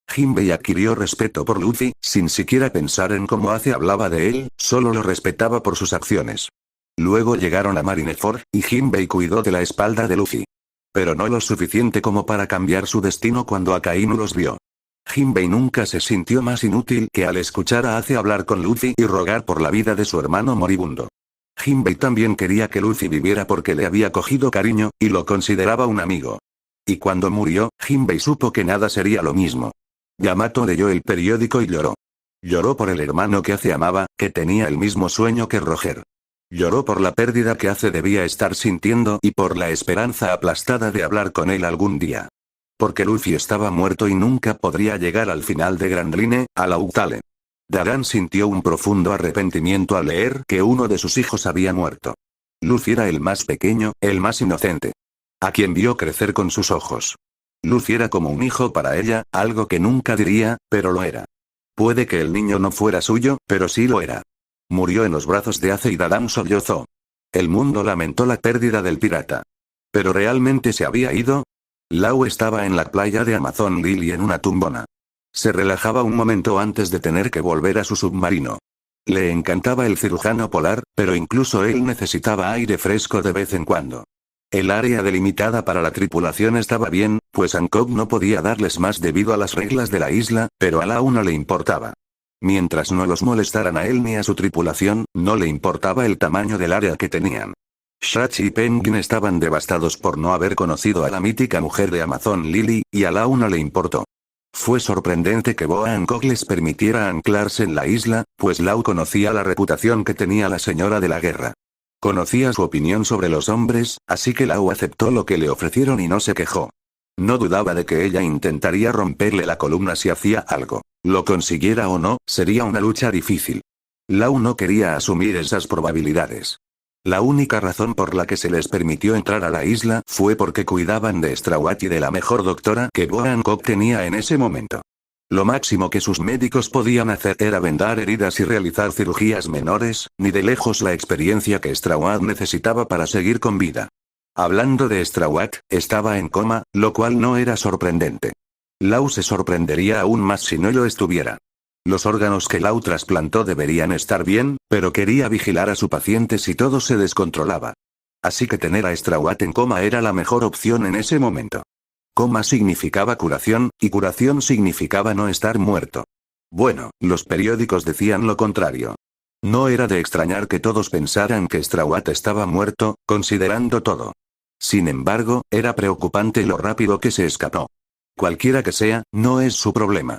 Jinbei adquirió respeto por Luffy, sin siquiera pensar en cómo Ace hablaba de él, solo lo respetaba por sus acciones. Luego llegaron a Marineford, y Jinbei cuidó de la espalda de Luffy. Pero no lo suficiente como para cambiar su destino cuando Akainu los vio. Jinbei nunca se sintió más inútil que al escuchar a Ace hablar con Luffy y rogar por la vida de su hermano moribundo. Jinbei también quería que Luffy viviera porque le había cogido cariño, y lo consideraba un amigo. Y cuando murió, Jinbei supo que nada sería lo mismo. Yamato leyó el periódico y lloró. Lloró por el hermano que Ace amaba, que tenía el mismo sueño que Roger. Lloró por la pérdida que Ace debía estar sintiendo y por la esperanza aplastada de hablar con él algún día. Porque Luffy estaba muerto y nunca podría llegar al final de Grand Line, a la Uhtale. Dadan sintió un profundo arrepentimiento al leer que uno de sus hijos había muerto. Luffy era el más pequeño, el más inocente. A quien vio crecer con sus ojos. Luffy era como un hijo para ella, algo que nunca diría, pero lo era. Puede que el niño no fuera suyo, pero sí lo era. Murió en los brazos de Ace y Dadan sollozó. El mundo lamentó la pérdida del pirata. ¿Pero realmente se había ido? Lau estaba en la playa de Amazon Lily en una tumbona. Se relajaba un momento antes de tener que volver a su submarino. Le encantaba el cirujano polar, pero incluso él necesitaba aire fresco de vez en cuando. El área delimitada para la tripulación estaba bien, pues Hancock no podía darles más debido a las reglas de la isla, pero a Lau no le importaba. Mientras no los molestaran a él ni a su tripulación, no le importaba el tamaño del área que tenían. Shachi y Penguin estaban devastados por no haber conocido a la mítica mujer de Amazon Lily, y a Lau no le importó. Fue sorprendente que Boa Hancock les permitiera anclarse en la isla, pues Lau conocía la reputación que tenía la señora de la guerra. Conocía su opinión sobre los hombres, así que Lau aceptó lo que le ofrecieron y no se quejó. No dudaba de que ella intentaría romperle la columna si hacía algo. Lo consiguiera o no, sería una lucha difícil. Lau no quería asumir esas probabilidades. La única razón por la que se les permitió entrar a la isla fue porque cuidaban de Straw Hat y de la mejor doctora que Boa Hancock tenía en ese momento. Lo máximo que sus médicos podían hacer era vendar heridas y realizar cirugías menores, ni de lejos la experiencia que Straw Hat necesitaba para seguir con vida. Hablando de Straw Hat, estaba en coma, lo cual no era sorprendente. Lau se sorprendería aún más si no lo estuviera. Los órganos que Lau trasplantó deberían estar bien, pero quería vigilar a su paciente si todo se descontrolaba. Así que tener a Straw Hat en coma era la mejor opción en ese momento. Coma significaba curación, y curación significaba no estar muerto. Bueno, los periódicos decían lo contrario. No era de extrañar que todos pensaran que Straw Hat estaba muerto, considerando todo. Sin embargo, era preocupante lo rápido que se escapó. Cualquiera que sea, no es su problema.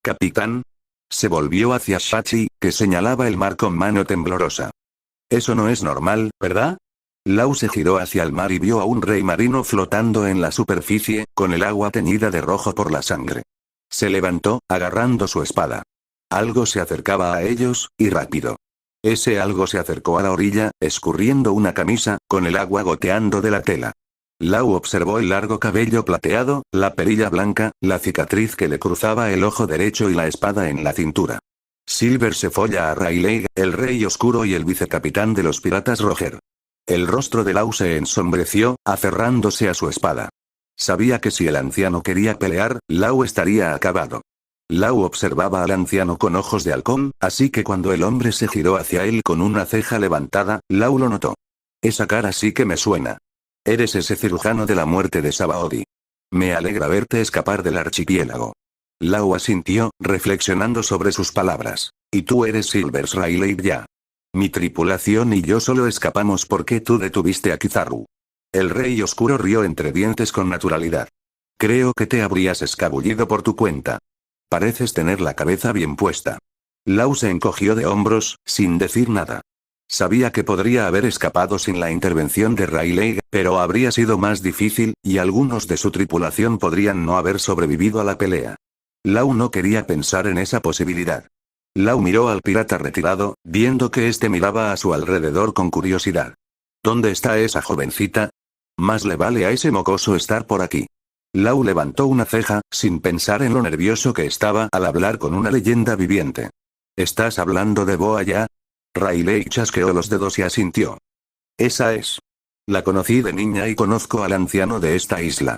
Capitán. Se volvió hacia Shachi, que señalaba el mar con mano temblorosa. Eso no es normal, ¿verdad? Lau se giró hacia el mar y vio a un rey marino flotando en la superficie, con el agua teñida de rojo por la sangre. Se levantó, agarrando su espada. Algo se acercaba a ellos, y rápido. Ese algo se acercó a la orilla, escurriendo una camisa, con el agua goteando de la tela. Lau observó el largo cabello plateado, la perilla blanca, la cicatriz que le cruzaba el ojo derecho y la espada en la cintura. Silver se folla a Rayleigh, el rey oscuro y el vicecapitán de los piratas Roger. El rostro de Lau se ensombreció, aferrándose a su espada. Sabía que si el anciano quería pelear, Lau estaría acabado. Lau observaba al anciano con ojos de halcón, así que cuando el hombre se giró hacia él con una ceja levantada, Lau lo notó. Esa cara sí que me suena. Eres ese cirujano de la muerte de Sabaody. Me alegra verte escapar del archipiélago. Lau asintió, reflexionando sobre sus palabras. Y tú eres Silvers Rayleigh ya. Mi tripulación y yo solo escapamos porque tú detuviste a Kizaru. El rey oscuro rió entre dientes con naturalidad. Creo que te habrías escabullido por tu cuenta. Pareces tener la cabeza bien puesta. Lau se encogió de hombros, sin decir nada. Sabía que podría haber escapado sin la intervención de Rayleigh, pero habría sido más difícil, y algunos de su tripulación podrían no haber sobrevivido a la pelea. Lau no quería pensar en esa posibilidad. Lau miró al pirata retirado, viendo que éste miraba a su alrededor con curiosidad. ¿Dónde está esa jovencita? Más le vale a ese mocoso estar por aquí. Lau levantó una ceja, sin pensar en lo nervioso que estaba al hablar con una leyenda viviente. ¿Estás hablando de Boa ya? Rayleigh chasqueó los dedos y asintió. Esa es. La conocí de niña y conozco al anciano de esta isla.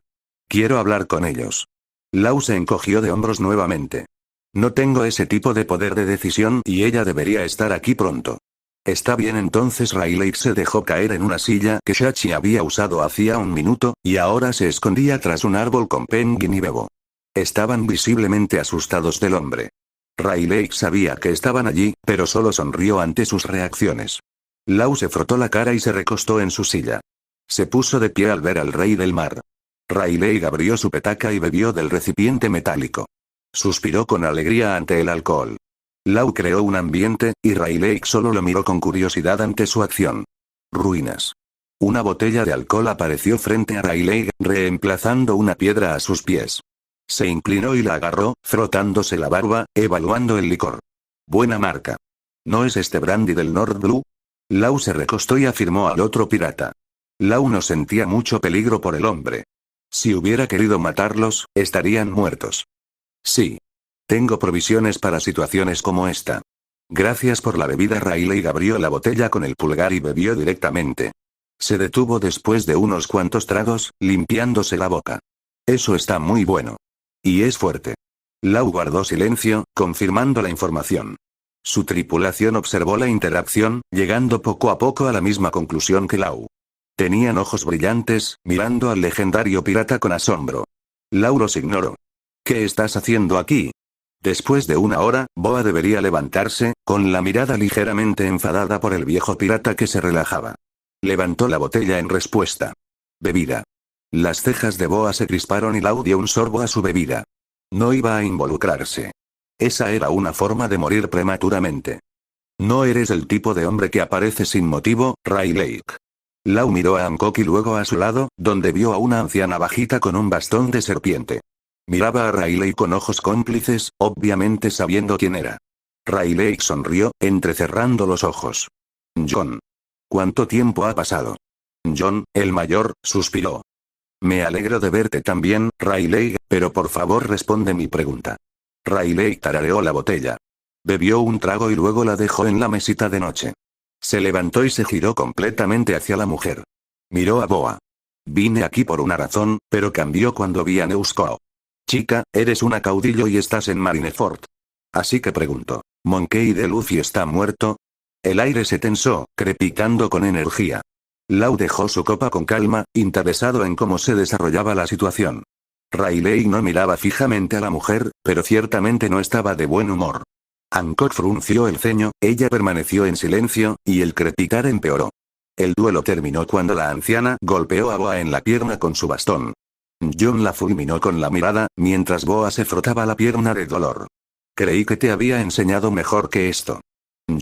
Quiero hablar con ellos. Lau se encogió de hombros nuevamente. No tengo ese tipo de poder de decisión y ella debería estar aquí pronto. Está bien, entonces Rayleigh se dejó caer en una silla que Shachi había usado hacía un minuto, y ahora se escondía tras un árbol con Penguin y Bebo. Estaban visiblemente asustados del hombre. Rayleigh sabía que estaban allí, pero solo sonrió ante sus reacciones. Lau se frotó la cara y se recostó en su silla. Se puso de pie al ver al rey del mar. Rayleigh abrió su petaca y bebió del recipiente metálico. Suspiró con alegría ante el alcohol. Lau creó un ambiente, y Rayleigh solo lo miró con curiosidad ante su acción. Ruinas. Una botella de alcohol apareció frente a Rayleigh, reemplazando una piedra a sus pies. Se inclinó y la agarró, frotándose la barba, evaluando el licor. Buena marca. ¿No es este brandy del North Blue? Lau se recostó y afirmó al otro pirata. Lau no sentía mucho peligro por el hombre. Si hubiera querido matarlos, estarían muertos. Sí. Tengo provisiones para situaciones como esta. Gracias por la bebida. Rayleigh abrió la botella con el pulgar y bebió directamente. Se detuvo después de unos cuantos tragos, limpiándose la boca. Eso está muy bueno. Y es fuerte. Lau guardó silencio, confirmando la información. Su tripulación observó la interacción, llegando poco a poco a la misma conclusión que Lau. Tenían ojos brillantes, mirando al legendario pirata con asombro. Lau los ignoró. ¿Qué estás haciendo aquí? Después de una hora, Boa debería levantarse, con la mirada ligeramente enfadada por el viejo pirata que se relajaba. Levantó la botella en respuesta. Bebida. Las cejas de Boa se crisparon y Lau dio un sorbo a su bebida. No iba a involucrarse. Esa era una forma de morir prematuramente. No eres el tipo de hombre que aparece sin motivo, Rayleigh. Lau miró a Hancock y luego a su lado, donde vio a una anciana bajita con un bastón de serpiente. Miraba a Rayleigh con ojos cómplices, obviamente sabiendo quién era. Rayleigh sonrió, entrecerrando los ojos. John. ¿Cuánto tiempo ha pasado? John, el mayor, suspiró. Me alegro de verte también, Rayleigh, pero por favor responde mi pregunta. Rayleigh tarareó la botella. Bebió un trago y luego la dejó en la mesita de noche. Se levantó y se giró completamente hacia la mujer. Miró a Boa. Vine aquí por una razón, pero cambió cuando vi a Neusco. Chica, eres una caudillo y estás en Marineford. Así que pregunto, ¿Monkey D. Luffy está muerto? El aire se tensó, crepitando con energía. Lau dejó su copa con calma, interesado en cómo se desarrollaba la situación. Rayleigh no miraba fijamente a la mujer, pero ciertamente no estaba de buen humor. Hancock frunció el ceño, ella permaneció en silencio, y el crepitar empeoró. El duelo terminó cuando la anciana golpeó a Boa en la pierna con su bastón. John la fulminó con la mirada, mientras Boa se frotaba la pierna de dolor. Creí que te había enseñado mejor que esto.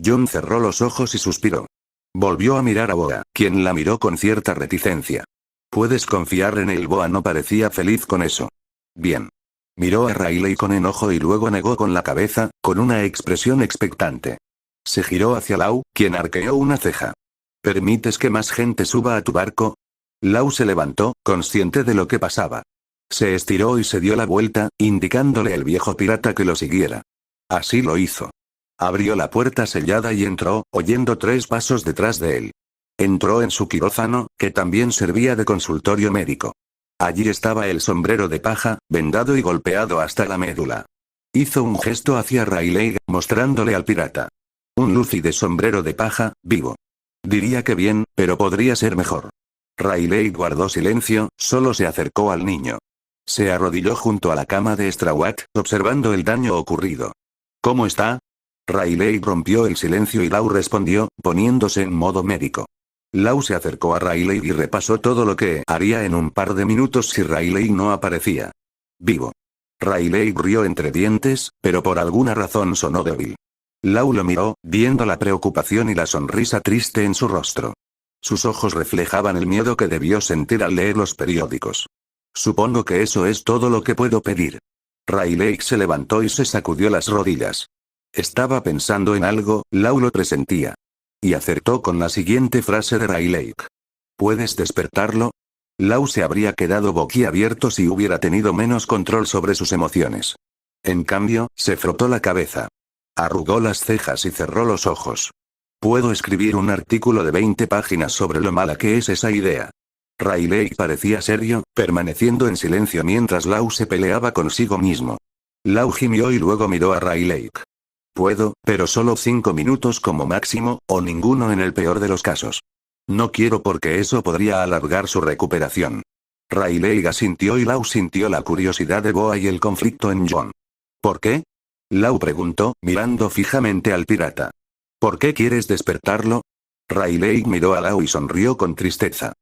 John cerró los ojos y suspiró. Volvió a mirar a Boa, quien la miró con cierta reticencia. Puedes confiar en él. Boa no parecía feliz con eso. Bien. Miró a Rayleigh con enojo y luego negó con la cabeza, con una expresión expectante. Se giró hacia Lau, quien arqueó una ceja. ¿Permites que más gente suba a tu barco? Lau se levantó, consciente de lo que pasaba. Se estiró y se dio la vuelta, indicándole al viejo pirata que lo siguiera. Así lo hizo. Abrió la puerta sellada y entró, oyendo 3 pasos detrás de él. Entró en su quirófano, que también servía de consultorio médico. Allí estaba el sombrero de paja, vendado y golpeado hasta la médula. Hizo un gesto hacia Rayleigh, mostrándole al pirata. Un Luffy de sombrero de paja, vivo. Diría que bien, pero podría ser mejor. Rayleigh guardó silencio, solo se acercó al niño. Se arrodilló junto a la cama de Strawat, observando el daño ocurrido. ¿Cómo está? Rayleigh rompió el silencio y Lau respondió, poniéndose en modo médico. Lau se acercó a Rayleigh y repasó todo lo que haría en un par de minutos si Rayleigh no aparecía. Vivo. Rayleigh rió entre dientes, pero por alguna razón sonó débil. Lau lo miró, viendo la preocupación y la sonrisa triste en su rostro. Sus ojos reflejaban el miedo que debió sentir al leer los periódicos. Supongo que eso es todo lo que puedo pedir. Rayleigh se levantó y se sacudió las rodillas. Estaba pensando en algo, Lau lo presentía. Y acertó con la siguiente frase de Rayleigh. ¿Puedes despertarlo? Lau se habría quedado boquiabierto si hubiera tenido menos control sobre sus emociones. En cambio, se frotó la cabeza. Arrugó las cejas y cerró los ojos. Puedo escribir un artículo de 20 páginas sobre lo mala que es esa idea. Rayleigh parecía serio, permaneciendo en silencio mientras Lau se peleaba consigo mismo. Lau gimió y luego miró a Rayleigh. Puedo, pero solo 5 minutos como máximo, o ninguno en el peor de los casos. No quiero porque eso podría alargar su recuperación. Rayleigh asintió y Lau sintió la curiosidad de Boa y el conflicto en John. ¿Por qué? Lau preguntó, mirando fijamente al pirata. ¿Por qué quieres despertarlo? Rayleigh miró a Lau y sonrió con tristeza.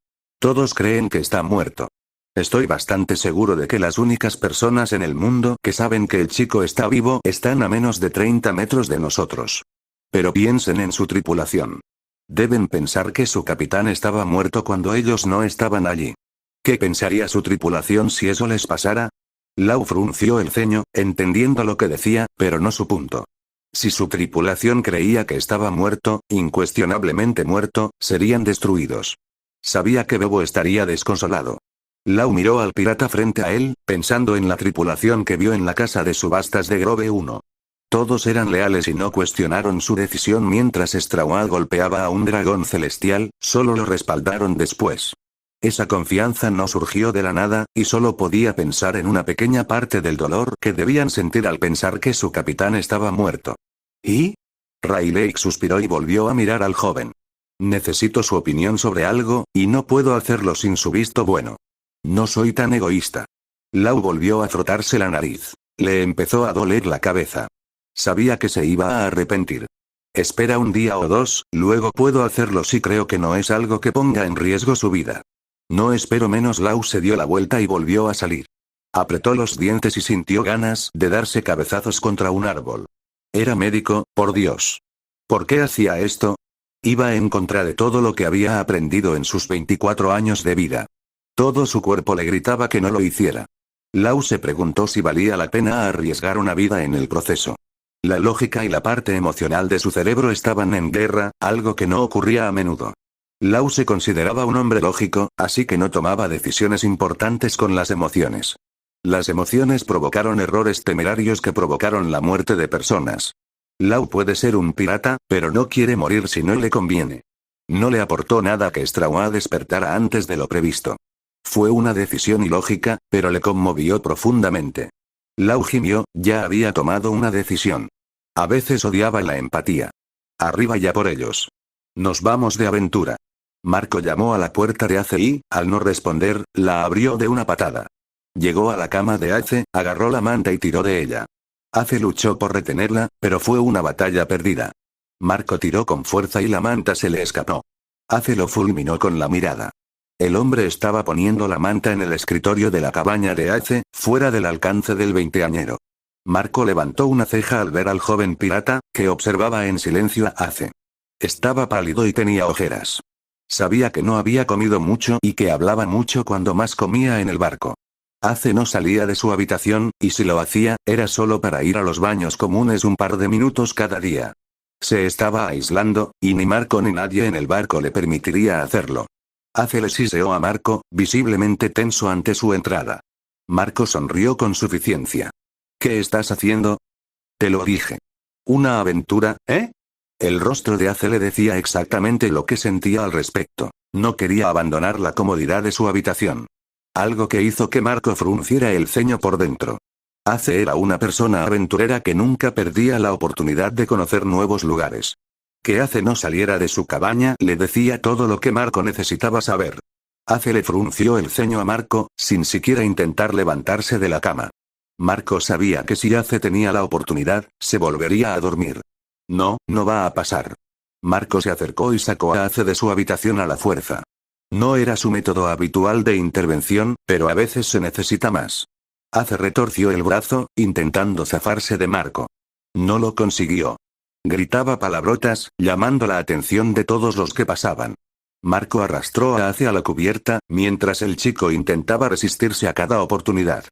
Todos creen que está muerto. Estoy bastante seguro de que las únicas personas en el mundo que saben que el chico está vivo están a menos de 30 metros de nosotros. Pero piensen en su tripulación. Deben pensar que su capitán estaba muerto cuando ellos no estaban allí. ¿Qué pensaría su tripulación si eso les pasara? Lau frunció el ceño, entendiendo lo que decía, pero no su punto. Si su tripulación creía que estaba muerto, incuestionablemente muerto, serían destruidos. Sabía que Bebo estaría desconsolado. Lau miró al pirata frente a él, pensando en la tripulación que vio en la casa de subastas de Grove 1. Todos eran leales y no cuestionaron su decisión mientras Strawa golpeaba a un dragón celestial, solo lo respaldaron después. Esa confianza no surgió de la nada, y solo podía pensar en una pequeña parte del dolor que debían sentir al pensar que su capitán estaba muerto. ¿Y? Rayleigh suspiró y volvió a mirar al joven. Necesito su opinión sobre algo, y no puedo hacerlo sin su visto bueno. No soy tan egoísta. Lau volvió a frotarse la nariz. Le empezó a doler la cabeza. Sabía que se iba a arrepentir. Espera un día o dos, luego puedo hacerlo si creo que no es algo que ponga en riesgo su vida. No espero menos. Lau se dio la vuelta y volvió a salir. Apretó los dientes y sintió ganas de darse cabezazos contra un árbol. Era médico, por Dios. ¿Por qué hacía esto? Iba en contra de todo lo que había aprendido en sus 24 años de vida. Todo su cuerpo le gritaba que no lo hiciera. Lau se preguntó si valía la pena arriesgar una vida en el proceso. La lógica y la parte emocional de su cerebro estaban en guerra, algo que no ocurría a menudo. Lau se consideraba un hombre lógico, así que no tomaba decisiones importantes con las emociones. Las emociones provocaron errores temerarios que provocaron la muerte de personas. Lau puede ser un pirata, pero no quiere morir si no le conviene. No le aportó nada que Strawa despertara antes de lo previsto. Fue una decisión ilógica, pero le conmovió profundamente. Lau gimió, ya había tomado una decisión. A veces odiaba la empatía. Arriba ya por ellos. Nos vamos de aventura. Marco llamó a la puerta de Ace y, al no responder, la abrió de una patada. Llegó a la cama de Ace, agarró la manta y tiró de ella. Ace luchó por retenerla, pero fue una batalla perdida. Marco tiró con fuerza y la manta se le escapó. Ace lo fulminó con la mirada. El hombre estaba poniendo la manta en el escritorio de la cabaña de Ace, fuera del alcance del veinteañero. Marco levantó una ceja al ver al joven pirata, que observaba en silencio a Ace. Estaba pálido y tenía ojeras. Sabía que no había comido mucho y que hablaba mucho cuando más comía en el barco. Ace no salía de su habitación, y si lo hacía, era solo para ir a los baños comunes un par de minutos cada día. Se estaba aislando, y ni Marco ni nadie en el barco le permitiría hacerlo. Ace le siseó a Marco, visiblemente tenso ante su entrada. Marco sonrió con suficiencia. ¿Qué estás haciendo? Te lo dije. ¿Una aventura, eh? El rostro de Ace le decía exactamente lo que sentía al respecto. No quería abandonar la comodidad de su habitación. Algo que hizo que Marco frunciera el ceño por dentro. Ace era una persona aventurera que nunca perdía la oportunidad de conocer nuevos lugares. Que Ace no saliera de su cabaña le decía todo lo que Marco necesitaba saber. Ace le frunció el ceño a Marco, sin siquiera intentar levantarse de la cama. Marco sabía que si Ace tenía la oportunidad, se volvería a dormir. No, no va a pasar. Marco se acercó y sacó a Ace de su habitación a la fuerza. No era su método habitual de intervención, pero a veces se necesita más. Ace retorció el brazo, intentando zafarse de Marco. No lo consiguió. Gritaba palabrotas, llamando la atención de todos los que pasaban. Marco arrastró a Ace a la cubierta, mientras el chico intentaba resistirse a cada oportunidad.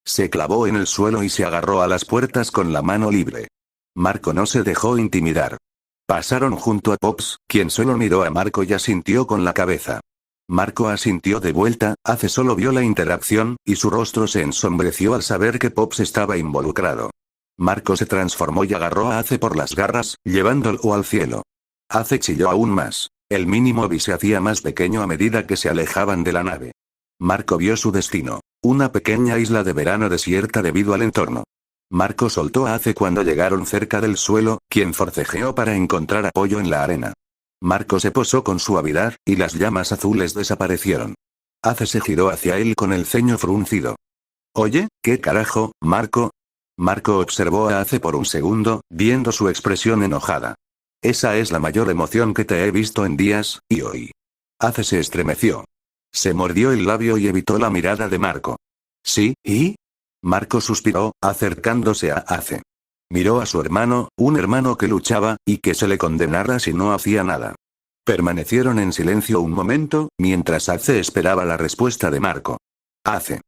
Se clavó en el suelo y se agarró a las puertas con la mano libre. Marco no se dejó intimidar. Pasaron junto a Pops, quien solo miró a Marco y asintió con la cabeza. Marco asintió de vuelta, Ace solo vio la interacción, y su rostro se ensombreció al saber que Pops estaba involucrado. Marco se transformó y agarró a Ace por las garras, llevándolo al cielo. Ace chilló aún más. El mini Moby se hacía más pequeño a medida que se alejaban de la nave. Marco vio su destino. Una pequeña isla de verano desierta debido al entorno. Marco soltó a Ace cuando llegaron cerca del suelo, quien forcejeó para encontrar apoyo en la arena. Marco se posó con suavidad, y las llamas azules desaparecieron. Ace se giró hacia él con el ceño fruncido. «Oye, ¿qué carajo, Marco?» Marco observó a Ace por un segundo, viendo su expresión enojada. «Esa es la mayor emoción que te he visto en días, y hoy». Ace se estremeció. Se mordió el labio y evitó la mirada de Marco. «¿Sí, y?» Marco suspiró, acercándose a Ace. Miró a su hermano, un hermano que luchaba, y que se le condenara si no hacía nada. Permanecieron en silencio un momento, mientras Ace esperaba la respuesta de Marco. «Ace.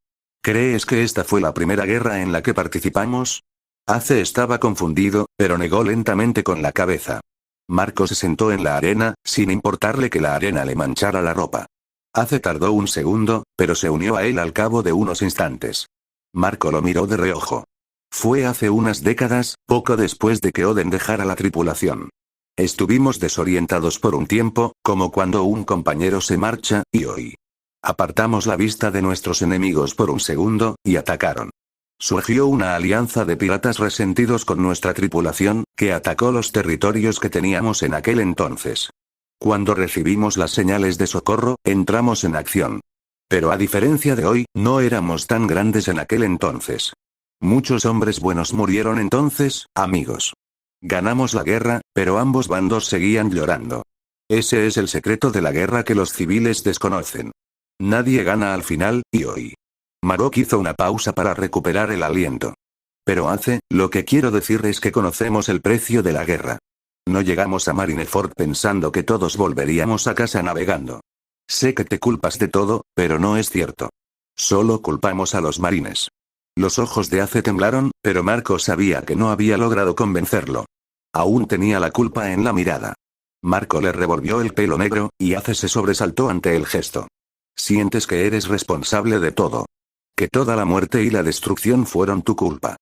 ¿Crees que esta fue la primera guerra en la que participamos?» Ace estaba confundido, pero negó lentamente con la cabeza. Marco se sentó en la arena, sin importarle que la arena le manchara la ropa. Ace tardó un segundo, pero se unió a él al cabo de unos instantes. Marco lo miró de reojo. Fue hace unas décadas, poco después de que Oden dejara la tripulación. Estuvimos desorientados por un tiempo, como cuando un compañero se marcha, y hoy. Apartamos la vista de nuestros enemigos por un segundo, y atacaron. Surgió una alianza de piratas resentidos con nuestra tripulación, que atacó los territorios que teníamos en aquel entonces. Cuando recibimos las señales de socorro, entramos en acción. Pero a diferencia de hoy, no éramos tan grandes en aquel entonces. Muchos hombres buenos murieron entonces, amigos. Ganamos la guerra, pero ambos bandos seguían llorando. Ese es el secreto de la guerra que los civiles desconocen. Nadie gana al final, y hoy. Marok hizo una pausa para recuperar el aliento. Pero lo que quiero decir es que conocemos el precio de la guerra. No llegamos a Marineford pensando que todos volveríamos a casa navegando. Sé que te culpas de todo, pero no es cierto. Solo culpamos a los marines. Los ojos de Ace temblaron, pero Marco sabía que no había logrado convencerlo. Aún tenía la culpa en la mirada. Marco le revolvió el pelo negro, y Ace se sobresaltó ante el gesto. Sientes que eres responsable de todo. Que toda la muerte y la destrucción fueron tu culpa.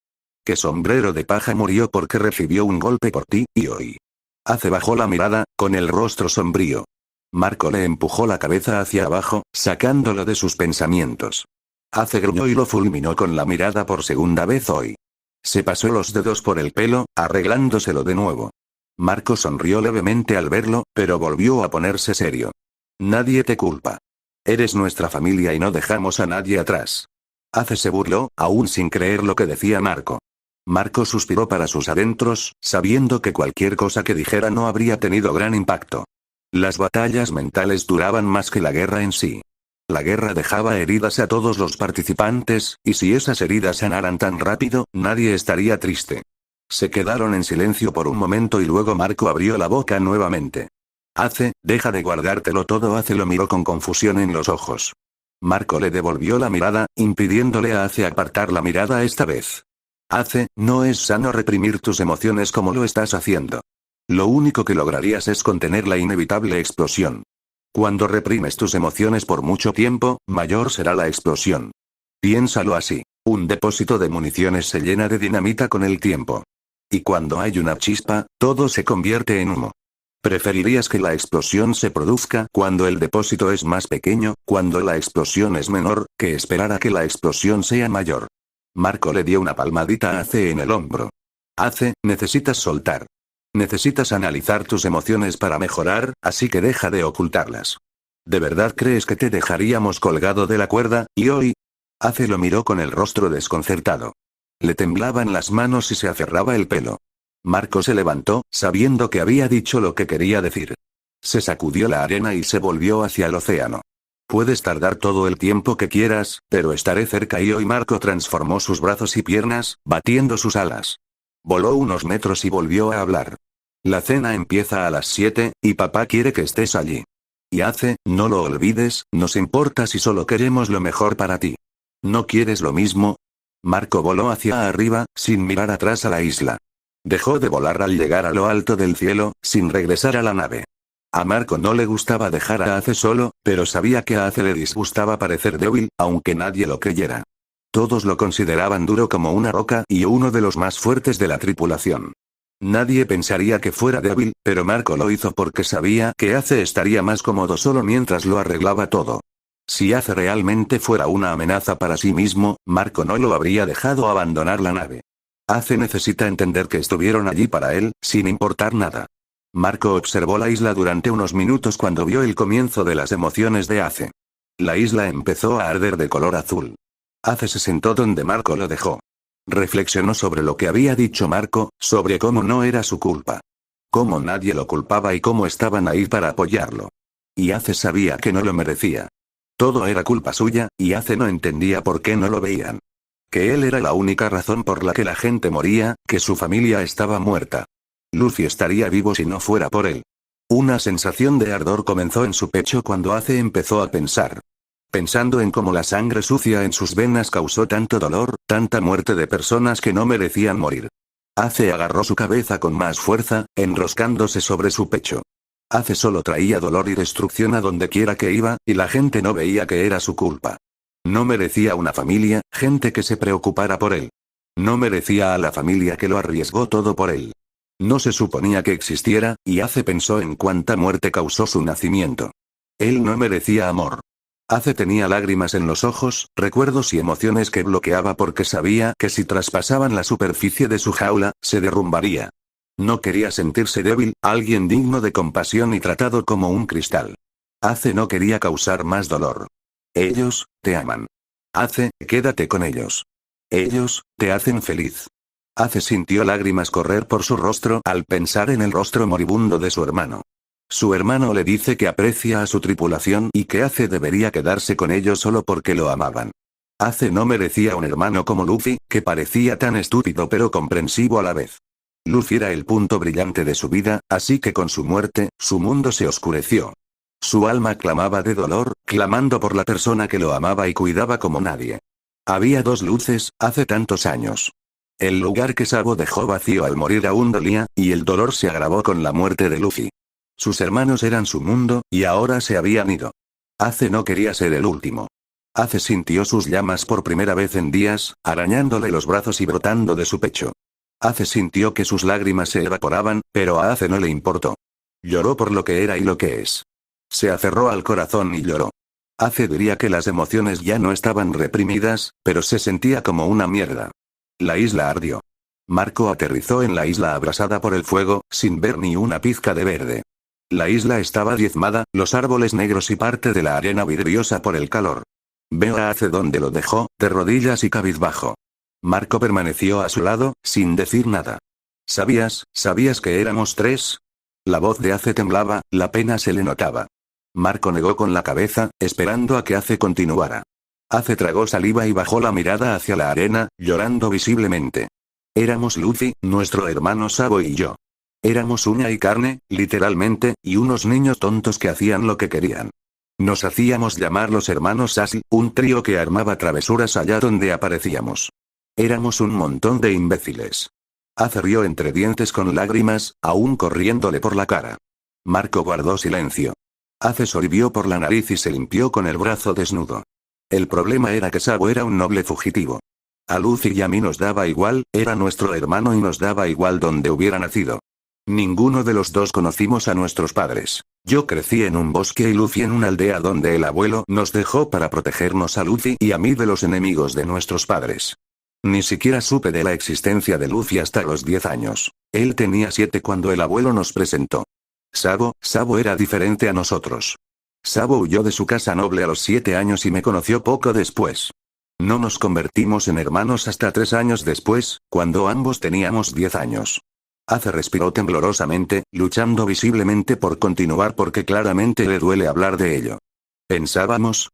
Que Sombrero de Paja murió porque recibió un golpe por ti, y hoy. Ace bajó la mirada, con el rostro sombrío. Marco le empujó la cabeza hacia abajo, sacándolo de sus pensamientos. Ace gruñó y lo fulminó con la mirada por segunda vez hoy. Se pasó los dedos por el pelo, arreglándoselo de nuevo. Marco sonrió levemente al verlo, pero volvió a ponerse serio. Nadie te culpa. Eres nuestra familia y no dejamos a nadie atrás. Ace se burló, aún sin creer lo que decía Marco. Marco suspiró para sus adentros, sabiendo que cualquier cosa que dijera no habría tenido gran impacto. Las batallas mentales duraban más que la guerra en sí. La guerra dejaba heridas a todos los participantes, y si esas heridas sanaran tan rápido, nadie estaría triste. Se quedaron en silencio por un momento y luego Marco abrió la boca nuevamente. Ace, deja de guardártelo todo. Ace lo miró con confusión en los ojos. Marco le devolvió la mirada, impidiéndole a Ace apartar la mirada esta vez. Ace, no es sano reprimir tus emociones como lo estás haciendo. Lo único que lograrías es contener la inevitable explosión. Cuando reprimes tus emociones por mucho tiempo, mayor será la explosión. Piénsalo así. Un depósito de municiones se llena de dinamita con el tiempo. Y cuando hay una chispa, todo se convierte en humo. ¿Preferirías que la explosión se produzca cuando el depósito es más pequeño, cuando la explosión es menor, que esperar a que la explosión sea mayor? Marco le dio una palmadita a Ace en el hombro. Ace, necesitas soltar. Necesitas analizar tus emociones para mejorar, así que deja de ocultarlas. ¿De verdad crees que te dejaríamos colgado de la cuerda, y hoy? Ace lo miró con el rostro desconcertado. Le temblaban las manos y se aferraba el pelo. Marco se levantó, sabiendo que había dicho lo que quería decir. Se sacudió la arena y se volvió hacia el océano. Puedes tardar todo el tiempo que quieras, pero estaré cerca y hoy. Marco transformó sus brazos y piernas, batiendo sus alas. Voló unos metros y volvió a hablar. La cena empieza a las 7, y papá quiere que estés allí. Y no lo olvides, nos importa si solo queremos lo mejor para ti. ¿No quieres lo mismo? Marco voló hacia arriba, sin mirar atrás a la isla. Dejó de volar al llegar a lo alto del cielo, sin regresar a la nave. A Marco no le gustaba dejar a Ace solo, pero sabía que a Ace le disgustaba parecer débil, aunque nadie lo creyera. Todos lo consideraban duro como una roca y uno de los más fuertes de la tripulación. Nadie pensaría que fuera débil, pero Marco lo hizo porque sabía que Ace estaría más cómodo solo mientras lo arreglaba todo. Si Ace realmente fuera una amenaza para sí mismo, Marco no lo habría dejado abandonar la nave. Ace necesita entender que estuvieron allí para él, sin importar nada. Marco observó la isla durante unos minutos cuando vio el comienzo de las emociones de Ace. La isla empezó a arder de color azul. Ace se sentó donde Marco lo dejó. Reflexionó sobre lo que había dicho Marco, sobre cómo no era su culpa. Cómo nadie lo culpaba y cómo estaban ahí para apoyarlo. Y Ace sabía que no lo merecía. Todo era culpa suya, y Ace no entendía por qué no lo veían. Que él era la única razón por la que la gente moría, que su familia estaba muerta. Luffy estaría vivo si no fuera por él. Una sensación de ardor comenzó en su pecho cuando Ace empezó a pensar. Pensando en cómo la sangre sucia en sus venas causó tanto dolor, tanta muerte de personas que no merecían morir. Ace agarró su cabeza con más fuerza, enroscándose sobre su pecho. Ace solo traía dolor y destrucción a donde quiera que iba, y la gente no veía que era su culpa. No merecía una familia, gente que se preocupara por él. No merecía a la familia que lo arriesgó todo por él. No se suponía que existiera, y Ace pensó en cuánta muerte causó su nacimiento. Él no merecía amor. Ace tenía lágrimas en los ojos, recuerdos y emociones que bloqueaba porque sabía que si traspasaban la superficie de su jaula, se derrumbaría. No quería sentirse débil, alguien digno de compasión y tratado como un cristal. Ace no quería causar más dolor. Ellos, te aman. Ace, quédate con ellos. Ellos, te hacen feliz. Ace sintió lágrimas correr por su rostro al pensar en el rostro moribundo de su hermano. Su hermano le dice que aprecia a su tripulación y que Ace debería quedarse con ellos solo porque lo amaban. Ace no merecía un hermano como Luffy, que parecía tan estúpido pero comprensivo a la vez. Luffy era el punto brillante de su vida, así que con su muerte, su mundo se oscureció. Su alma clamaba de dolor, clamando por la persona que lo amaba y cuidaba como nadie. Había dos luces, hace tantos años. El lugar que Sabo dejó vacío al morir aún dolía, y el dolor se agravó con la muerte de Luffy. Sus hermanos eran su mundo, y ahora se habían ido. Ace no quería ser el último. Ace sintió sus llamas por primera vez en días, arañándole los brazos y brotando de su pecho. Ace sintió que sus lágrimas se evaporaban, pero a Ace no le importó. Lloró por lo que era y lo que es. Se aferró al corazón y lloró. Ace diría que las emociones ya no estaban reprimidas, pero se sentía como una mierda. La isla ardió. Marco aterrizó en la isla abrasada por el fuego, sin ver ni una pizca de verde. La isla estaba diezmada, los árboles negros y parte de la arena vidriosa por el calor. Veo a Ace donde lo dejó, de rodillas y cabizbajo. Marco permaneció a su lado, sin decir nada. ¿Sabías que éramos tres? La voz de Ace temblaba, la pena se le notaba. Marco negó con la cabeza, esperando a que Ace continuara. Ace tragó saliva y bajó la mirada hacia la arena, llorando visiblemente. Éramos Luffy, nuestro hermano Sabo y yo. Éramos uña y carne, literalmente, y unos niños tontos que hacían lo que querían. Nos hacíamos llamar los hermanos Sashi, un trío que armaba travesuras allá donde aparecíamos. Éramos un montón de imbéciles. Ace rió entre dientes con lágrimas, aún corriéndole por la cara. Marco guardó silencio. Ace sorbió por la nariz y se limpió con el brazo desnudo. El problema era que Sabo era un noble fugitivo. A Luffy y a mí nos daba igual, era nuestro hermano y nos daba igual donde hubiera nacido. Ninguno de los dos conocimos a nuestros padres. Yo crecí en un bosque y Luffy en una aldea donde el abuelo nos dejó para protegernos a Luffy y a mí de los enemigos de nuestros padres. Ni siquiera supe de la existencia de Luffy hasta los 10 años. Él tenía 7 cuando el abuelo nos presentó. Sabo era diferente a nosotros. Sabo huyó de su casa noble a los 7 años y me conoció poco después. No nos convertimos en hermanos hasta 3 años después, cuando ambos teníamos 10 años. Ace respiró temblorosamente, luchando visiblemente por continuar porque claramente le duele hablar de ello. Pensábamos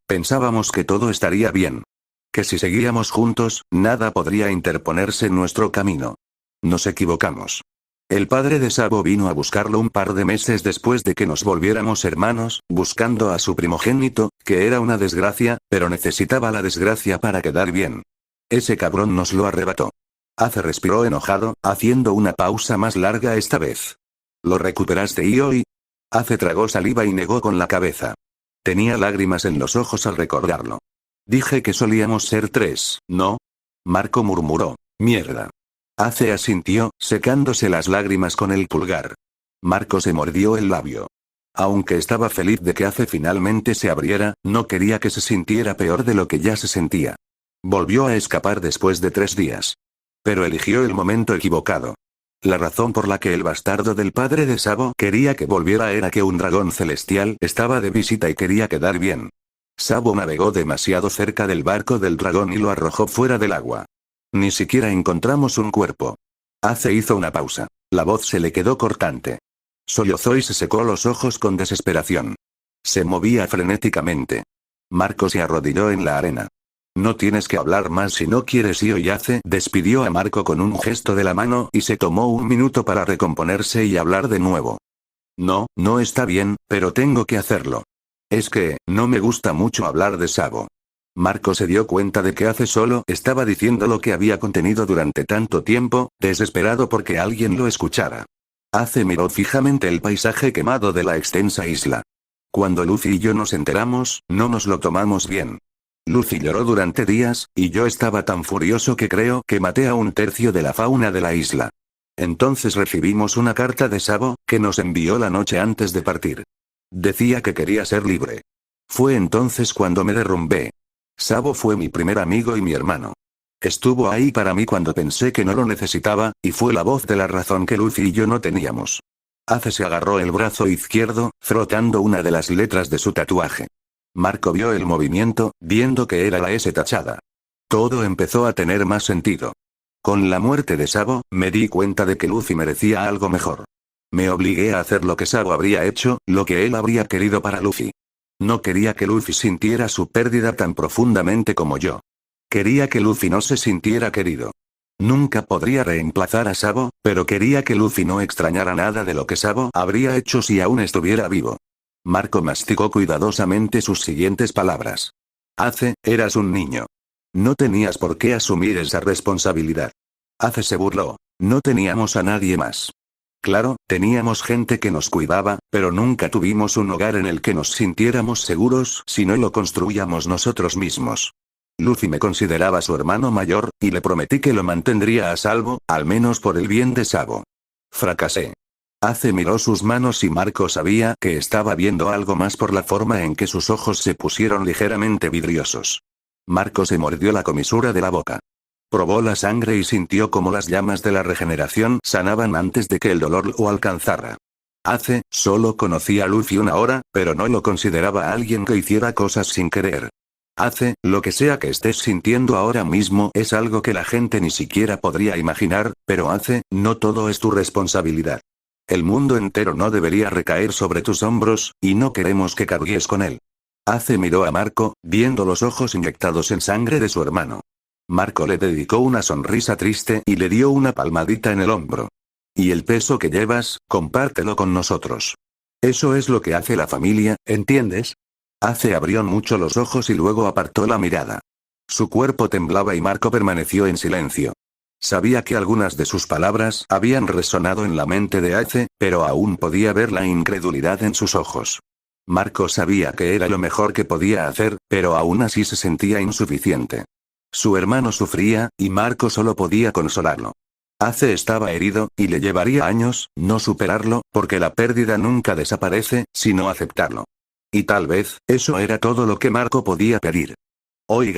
que todo estaría bien. Que si seguíamos juntos, nada podría interponerse en nuestro camino. Nos equivocamos. El padre de Sabo vino a buscarlo un par de meses después de que nos volviéramos hermanos, buscando a su primogénito, que era una desgracia, pero necesitaba la desgracia para quedar bien. Ese cabrón nos lo arrebató. Ace respiró enojado, haciendo una pausa más larga esta vez. ¿Lo recuperaste y hoy? Ace tragó saliva y negó con la cabeza. Tenía lágrimas en los ojos al recordarlo. Dije que solíamos ser 3, ¿no? Marco murmuró. Mierda. Ace asintió, secándose las lágrimas con el pulgar. Marco se mordió el labio. Aunque estaba feliz de que Ace finalmente se abriera, no quería que se sintiera peor de lo que ya se sentía. Volvió a escapar después de 3 días. Pero eligió el momento equivocado. La razón por la que el bastardo del padre de Sabo quería que volviera era que un dragón celestial estaba de visita y quería quedar bien. Sabo navegó demasiado cerca del barco del dragón y lo arrojó fuera del agua. Ni siquiera encontramos un cuerpo. Ace hizo una pausa. La voz se le quedó cortante. Sollozó y se secó los ojos con desesperación. Se movía frenéticamente. Marco se arrodilló en la arena. No tienes que hablar más si no quieres y Ace despidió a Marco con un gesto de la mano y se tomó un minuto para recomponerse y hablar de nuevo. No, no está bien, pero tengo que hacerlo. Es que, no me gusta mucho hablar de Sabo. Marco se dio cuenta de que Ace solo estaba diciendo lo que había contenido durante tanto tiempo, desesperado porque alguien lo escuchara. Ace miró fijamente el paisaje quemado de la extensa isla. Cuando Luffy y yo nos enteramos, no nos lo tomamos bien. Luffy lloró durante días, y yo estaba tan furioso que creo que maté a un tercio de la fauna de la isla. Entonces recibimos una carta de Sabo, que nos envió la noche antes de partir. Decía que quería ser libre. Fue entonces cuando me derrumbé. Sabo fue mi primer amigo y mi hermano. Estuvo ahí para mí cuando pensé que no lo necesitaba, y fue la voz de la razón que Luffy y yo no teníamos. Ace se agarró el brazo izquierdo, frotando una de las letras de su tatuaje. Marco vio el movimiento, viendo que era la S tachada. Todo empezó a tener más sentido. Con la muerte de Sabo, me di cuenta de que Luffy merecía algo mejor. Me obligué a hacer lo que Sabo habría hecho, lo que él habría querido para Luffy. No quería que Luffy sintiera su pérdida tan profundamente como yo. Quería que Luffy no se sintiera querido. Nunca podría reemplazar a Sabo, pero quería que Luffy no extrañara nada de lo que Sabo habría hecho si aún estuviera vivo. Marco masticó cuidadosamente sus siguientes palabras. Ace, eras un niño. No tenías por qué asumir esa responsabilidad. Ace se burló. No teníamos a nadie más. Claro, teníamos gente que nos cuidaba, pero nunca tuvimos un hogar en el que nos sintiéramos seguros si no lo construíamos nosotros mismos. Luffy me consideraba su hermano mayor, y le prometí que lo mantendría a salvo, al menos por el bien de Sabo. Fracasé. Ace miró sus manos y Marco sabía que estaba viendo algo más por la forma en que sus ojos se pusieron ligeramente vidriosos. Marco se mordió la comisura de la boca. Probó la sangre y sintió como las llamas de la regeneración sanaban antes de que el dolor lo alcanzara. Ace solo conocía a Luffy una hora, pero no lo consideraba alguien que hiciera cosas sin querer. Ace, lo que sea que estés sintiendo ahora mismo es algo que la gente ni siquiera podría imaginar, pero Ace, no todo es tu responsabilidad. El mundo entero no debería recaer sobre tus hombros, y no queremos que cargues con él. Ace miró a Marco, viendo los ojos inyectados en sangre de su hermano. Marco le dedicó una sonrisa triste y le dio una palmadita en el hombro. Y el peso que llevas, compártelo con nosotros. Eso es lo que hace la familia, ¿entiendes? Ace abrió mucho los ojos y luego apartó la mirada. Su cuerpo temblaba y Marco permaneció en silencio. Sabía que algunas de sus palabras habían resonado en la mente de Ace, pero aún podía ver la incredulidad en sus ojos. Marco sabía que era lo mejor que podía hacer, pero aún así se sentía insuficiente. Su hermano sufría, y Marco solo podía consolarlo. Ace estaba herido, y le llevaría años no superarlo, porque la pérdida nunca desaparece, sino aceptarlo. Y tal vez, eso era todo lo que Marco podía pedir. Oiga.